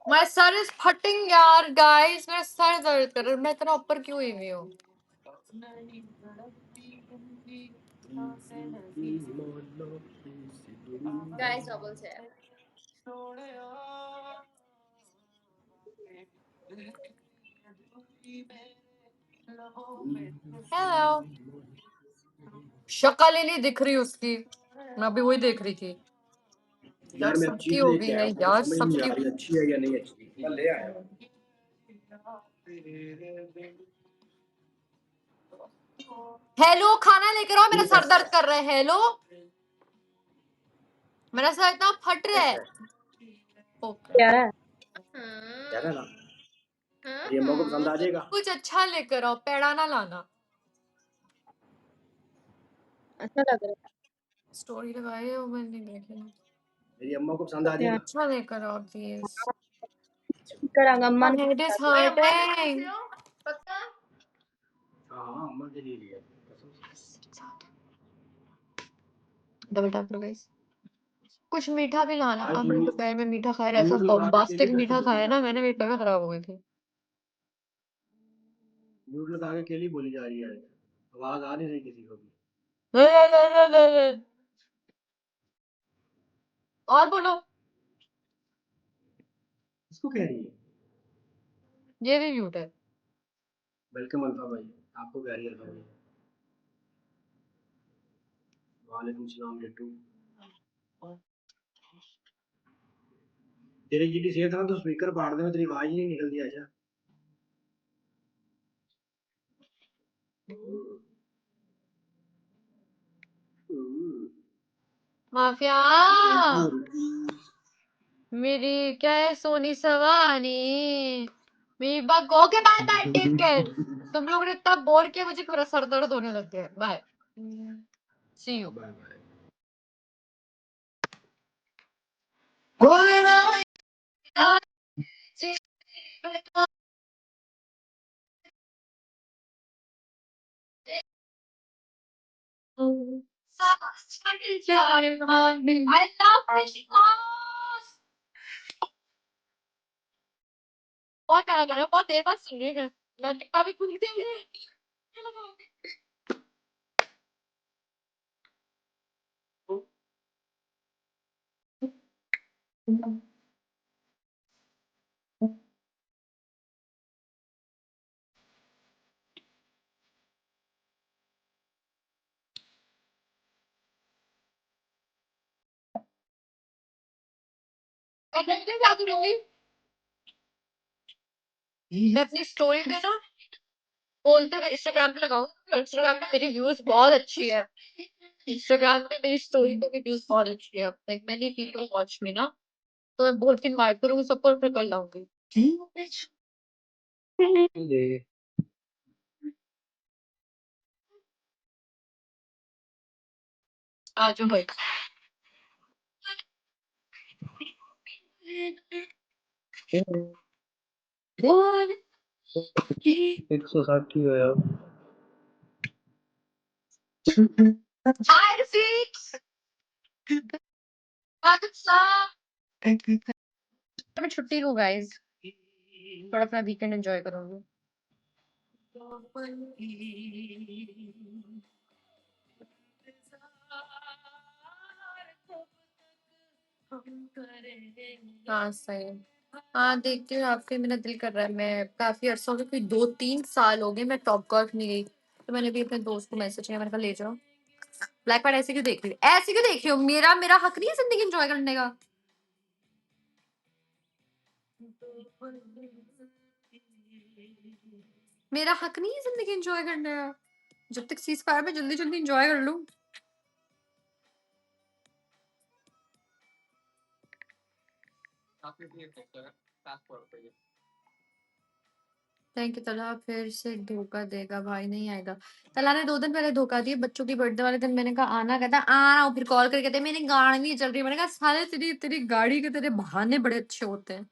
My sir is फटिंग यार गाइस, मेरा सर दर्द कर रहा है, मैं इतना ऊपर क्यों हुई हूँ? गाइस डबल से हेलो, शक्ल ही नहीं दिख रही उसकी, मैं अभी वही देख रही थी यार मैं सबकी चीज हो लेके गई आया है हूं यार, समझ नहीं आ सबकी रही अच्छी है या नहीं अच्छी मैं ले आया हूं हेलो, खाना लेकर आओ, मेरा सर दर्द कर रहा है। हेलो, मेरा सर इतना फट रहा है। ओके, क्या है क्या था ना हाँ ये अम्मा को पसंद आ जाएगा कुछ अच्छा लेकर आओ, पेड़ा ना लाना। अच्छा लग रहा स्टोरी लगाई है वो मैंने देखी। मेरी अम्मा को पसंद आ जाएगा अच्छा लेकर आओ प्लीज। है करांगा अम्मा My ने head is ओए अम्मा से hurting. पूछ लो, पक्का। हां अम्मा के लिए लिया डबल टैप करो गाइस। कुछ मीठा भी लाना। आज अब म्यूट दोपहर में मीठा खाया, ऐसा लगा के बम्बास्टिक लिए मीठा खाया ना मैंने, मेरी तबीयत खराब हो गई थी। म्यूट लगा के अकेली बोली जा रही है आवाज आ नहीं रही किसी को भी और बोलो, इसको कह रही है ये भी म्यूट है। वेलकम अल्फा भाई आपको कह रही है अल्फा भाई वालेकुम सलाम टिट्टू तेरी जीडी सेहत ना तो स्पीकर पाड़ दे तेरी आवाज ही नहीं निकलती आजा माफिया मेरी क्या है सोनी सवानी, मेरी बग्गो के बाद बैटिंग कर। तुम लोग ने इतना बोर किया, मुझे पूरा सर दर्द होने लग गया। Bye, see you. Bye bye I love Christmas. बहुत गाना गा रहे हो, बहुत देर बाद सुन रही है। मैं अभी पूरी देर मैं अपनी स्टोरी पे ना बोलते हुए इंस्टाग्राम पे लगाऊंगी। इंस्टाग्राम पे मेरी व्यूज बहुत अच्छी है। इंस्टाग्राम पे मेरी स्टोरी पे भी व्यूज बहुत अच्छी है। लाइक मैनी पीपल वॉच मी ना, तो मैं बोल के इनवाइट करूंगी सबको और फिर कर लाऊंगी। आ जाओ भाई। 160 हो यार मैं छुट्टी हूँ गाइस, थोड़ा अपना वीकेंड एंजॉय करूंगी। हाँ सही है। हाँ देखती हूँ आपके, मेरा दिल कर रहा है, मैं काफी अरसा हो गया, कोई 2-3 साल हो गए मैं टॉप गोल्फ नहीं गई, तो मैंने भी अपने दोस्त को मैसेज किया, मैंने कहा ले जाओ। ब्लैक पैड ऐसे क्यों देख रही हो, ऐसे क्यों देख रही हो, मेरा मेरा हक नहीं है जिंदगी एंजॉय करने का। मेरा हक नहीं है जिंदगी एंजॉय करने का, जब तक सीज फायर में जल्दी जल्दी एंजॉय कर लूं। थैंक यू तला, फिर से धोखा देगा भाई, नहीं आएगा। तला ने 2 दिन पहले धोखा दिया, बच्चों की बर्थडे वाले दिन मैंने कहा आना, कहता आ रहा हूँ, फिर कॉल करके कहते मेरी गाड़ी नहीं चल रही, मैंने कहा साले तेरी तेरी गाड़ी के तेरे बहाने बड़े अच्छे होते हैं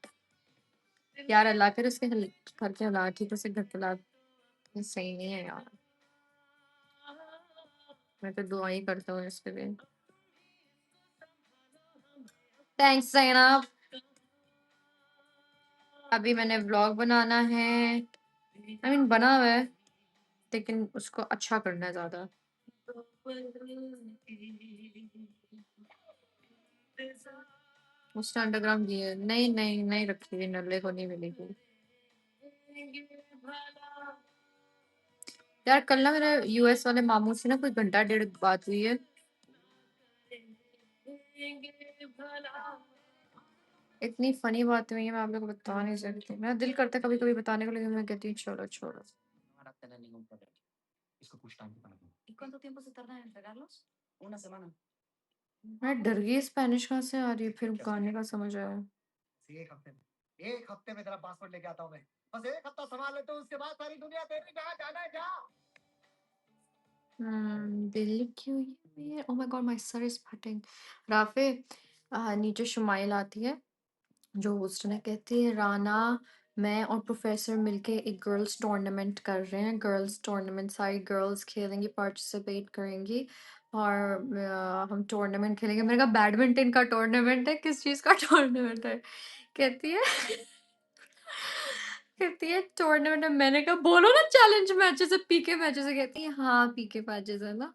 यार। अल्लाह फिर उसके घर के हालात ठीक है, उसके घर के हालात सही नहीं है यार, मैं तो दुआ ही करता हूँ इसके लिए। थैंक्स जैनब। अभी मैंने व्लॉग बनाना है, आई मीन बना हुआ है, लेकिन उसको अच्छा करना है ज्यादा। उसने अंडरग्राउंड की है, नहीं नहीं नहीं रखी हुई, नल्ले को नहीं मिलेगी यार। कल ना मेरे यूएस वाले मामू से ना कोई घंटा डेढ़ बात हुई है, इतनी फनी बात हुई है, मैं आप लोगों को बता नहीं सकती। मेरा दिल करता है कभी कभी बताने को, लेकिन मैं कहती हूँ छोड़ो छोड़ो। मैं डर गई, स्पेनिश कहाँ से आ रही है, फिर गाने का समझ आया। एक हफ्ते में तेरा पासपोर्ट लेके आता हूँ मैं, बस एक हफ्ता संभाल ले तो उसके बाद सारी दुनिया तेरी, जहाँ जाना है जा। दिल क्यों ये, oh my god my sir is farting. राफे नीचे शुमाइल आती है जो होस्ट ने, कहती है राना मैं और प्रोफेसर मिलके एक गर्ल्स टूर्नामेंट कर रहे हैं, गर्ल्स टूर्नामेंट सारी गर्ल्स खेलेंगी, पार्टिसिपेट करेंगी, और हम टूर्नामेंट खेलेंगे। मैंने कहा बैडमिंटन का टूर्नामेंट है, किस चीज का टूर्नामेंट है, कहती है कहती है टूर्नामेंट है। मैंने कहा बोलो ना चैलेंज मैचेस है, पीके मैचेस है, कहती है हाँ पीके मैचेस है ना।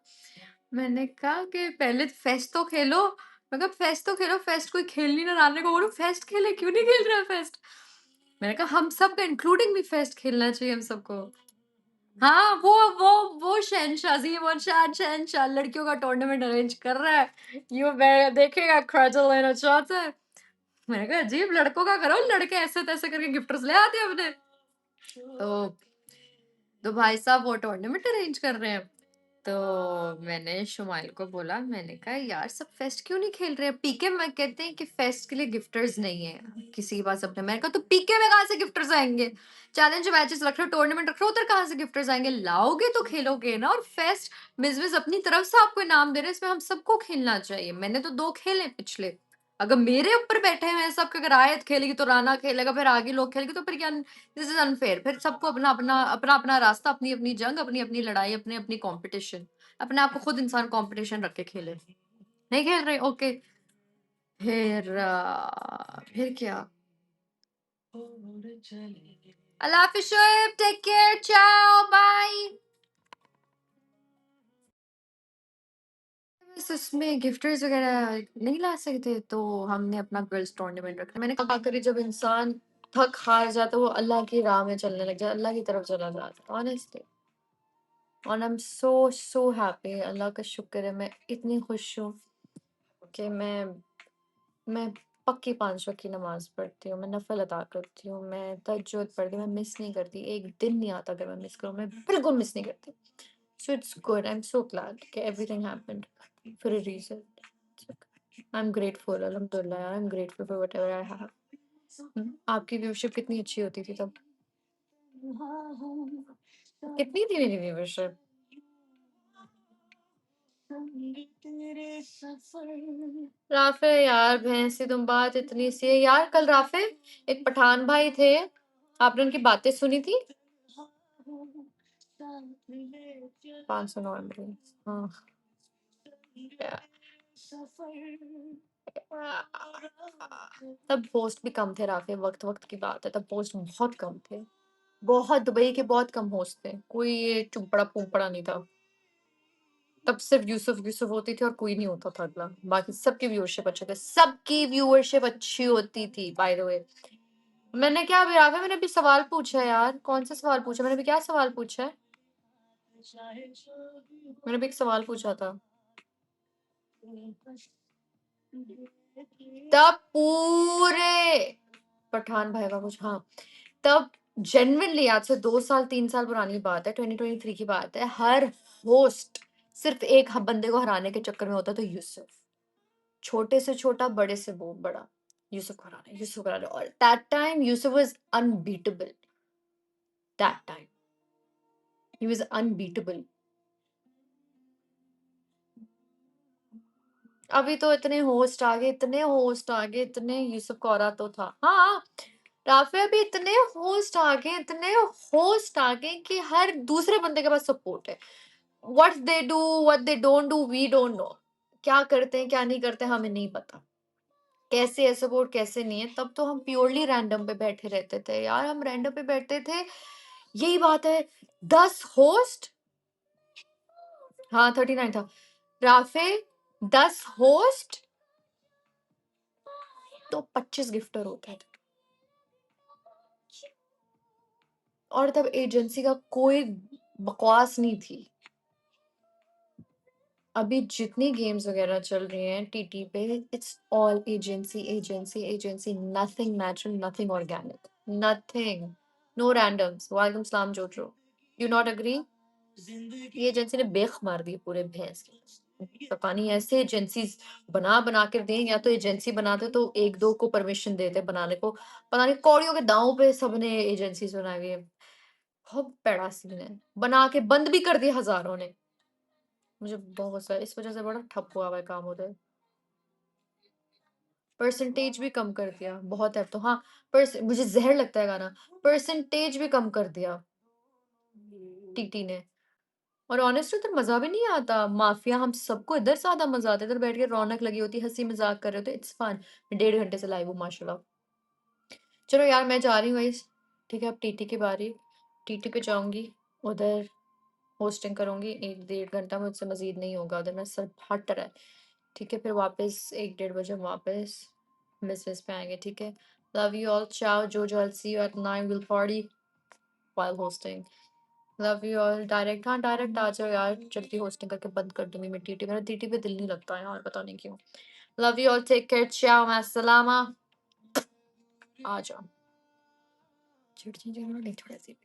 मैंने कहा कि पहले फेस्ट तो खेलो, मैं कहा फेस्ट तो खेलो, फेस्ट कोई खेल नहीं ना रहा को, बोलो फेस्ट खेले, क्यों नहीं खेल रहा फेस्ट। मैंने कहा हम सब इंक्लूडिंग भी फेस्ट खेलना चाहिए हम सबको। हाँ वो शहनशाजी, वो शहनशाह लड़कियों का टूर्नामेंट अरेंज कर रहा है, यू देखेगा खर्चा लेना चाहता है। मैंने कहा अजीब, लड़कों का करो, लड़के ऐसे तैसे करके गिफ्ट्स ले आते हैं अपने। तो भाई साहब वो टूर्नामेंट अरेंज कर रहे हैं, तो मैंने शुमाइल को बोला, मैंने कहा यार सब फेस्ट क्यों नहीं खेल रहे हैं, पीके में कहते हैं कि फेस्ट के लिए गिफ्टर्स नहीं है किसी के पास अपने। मैंने कहा तो पीके में कहाँ से गिफ्टर्स आएंगे, चैलेंज मैचेस रख रहे हो, टूर्नामेंट रख रहे हो, उधर कहाँ से गिफ्टर्स आएंगे, लाओगे तो खेलोगे ना। और फेस्ट बिजनेस अपनी तरफ से आपको इनाम दे रहे हैं, इसमें हम सबको खेलना चाहिए। मैंने तो 2 खेले पिछले, अगर मेरे ऊपर बैठे हैं सब कि अगर आयत खेलेगी तो राना खेलेगा, फिर आगे लोग खेलेंगे, तो फिर क्या, दिस इज अनफेयर। फिर सबको अपना अपना अपना अपना रास्ता, अपनी अपनी जंग, अपनी अपनी लड़ाई, अपनी अपनी कंपटीशन, अपने आप को खुद इंसान कंपटीशन रख के खेले। नहीं खेल रहे, ओके। फिर क्या, अल्लाह हाफिज शोएब, टेक केयर, चाओ बाय। बस उसमें गिफ्टर्स वगैरह नहीं ला सकते, तो हमने अपना गर्ल्स टूर्नामेंट रखा। मैंने कहा करी, जब इंसान थक हार जाता है वो अल्लाह की राह में चलने लग जाता, अल्लाह की तरफ चला जाता है ऑनेस्टली। और आई एम सो हैप्पी, अल्लाह का शुक्र है, मैं इतनी खुश हूँ कि मैं पक्की 5 वक्त की नमाज पढ़ती हूँ, मैं नफल अदा करती हूँ, मैं तहज्जुद पढ़ती हूँ, मैं मिस नहीं करती, एक दिन नहीं आता अगर मैं मिस करूँ, मैं बिल्कुल मिस नहीं करती। So it's good, I am so glad कि everything happened for a reason. I am grateful, अल्हम्दुलिल्लाह, I am grateful for whatever I have. आपकी व्यूअरशिप कितनी अच्छी होती थी तब, कितनी थी मेरी व्यूअरशिप? राफे यार भैंसी, तुम बात इतनी सी है यार। कल राफे एक पठान भाई थे, आपने उनकी बातें सुनी थी? 509 हाँ तब पोस्ट भी कम थे राफे, वक्त वक्त की बात है, तब पोस्ट बहुत कम थे। बहुत दुबई के बहुत कम होस्ट थे, कोई ये चुपड़ा पुपड़ा नहीं था। तब सिर्फ यूसुफ यूसुफ होती थी और कोई नहीं होता था अगला, बाकी सबके व्यूअरशिप अच्छे थे, सबकी व्यूअरशिप अच्छी होती थी। बाय द वे मैंने क्या अभी राघव मैंने अभी सवाल पूछा है यार, कौन सा सवाल पूछा मैंने अभी, क्या सवाल पूछा है मैंने अभी, एक सवाल पूछा था तब पूरे पठान भाई का कुछ, हाँ तब जेन्युइनली आज से 2 साल 3 साल पुरानी बात है, 2023 की बात है, हर होस्ट सिर्फ एक बंदे को हराने के चक्कर में होता तो यूसुफ, छोटे से छोटा बड़े से बहुत बड़ा, यूसुफ को हराना यूसुफ को हराना, और that time Yusuf was unbeatable, that time he was unbeatable. अभी तो इतने होस्ट आ गए, इतने होस्ट आ गए, इतने यूसुफ को हरा तो था, हाँ राफे अभी इतने होस्ट आ गए, इतने होस्ट आ गए कि हर दूसरे बंदे के पास सपोर्ट है। What they do what they don't do we don't know, क्या करते हैं क्या नहीं करते हमें नहीं पता, कैसे है सपोर्ट कैसे नहीं है। तब तो हम प्योरली रैंडम पे बैठे रहते थे यार, हम रैंडम पे बैठते थे, यही बात है 10 होस्ट, हाँ 39 था राफे, 10 होस्ट तो 25 गिफ्टर होते थे, और तब एजेंसी का कोई बकवास नहीं थी। अभी जितनी गेम्स वगैरह चल रही हैं टीटी पे, it's all agency agency agency, nothing natural, nothing organic, nothing, no randoms. वालेकुम सलाम जोजो, यू नॉट एग्री? ये एजेंसी ने बेख मार दी पूरे भैंस के, पता नहीं ऐसे एजेंसीज बना बना कर दें, या तो एजेंसी बनाते तो एक दो को परमिशन देते बनाने को, पता नहीं कौड़ियों के दांव पे सबने एजेंसीज बनाई हुई है, बहुत बड़ा सीन है, बना के बंद भी कर दिया हजारों ने। मुझे बहुत गुस्सा है, इस वजह से बड़ा ठप हुआ हुआ है काम उधर, परसेंटेज भी कम कर दिया बहुत है तो, हाँ मुझे जहर लगता है गाना, परसेंटेज भी कम कर दिया टीटी ने, और ऑनेस्टली तो मजा भी नहीं आता, माफिया हम सबको इधर ज्यादा मजा आता है, इधर बैठ के रौनक लगी होती है, हंसी मजाक कर रहे होते, इट्स फन। मैं 1.5 घंटे से लाइव हूँ माशाल्लाह। चलो यार मैं जा रही हूँ गाइस, ठीक है अब टीटी की बारी, टीटी पे जाऊंगी, उधर होस्टिंग करूंगी, 1-1.5 घंटा मुझसे मजीद नहीं होगा उधर, मैं सर फट रहा है, ठीक है फिर वापस 1-1:30 बजे वापस मिस पे आएंगे, ठीक है। Love you all, ciao Jojo, I see you at 9, will party while hosting, love you all. Direct, हाँ डायरेक्ट आ जाओ यार, जल्दी होस्टिंग करके बंद कर दूंगी मैं टीटी, मेरा टीटी पे दिल नहीं लगता है यार, पता नहीं क्यों। Love you all, take care, ciao, मा सलामा, आ जाओ। चिड़ चिड़ चिड़, नहीं थोड़ा सी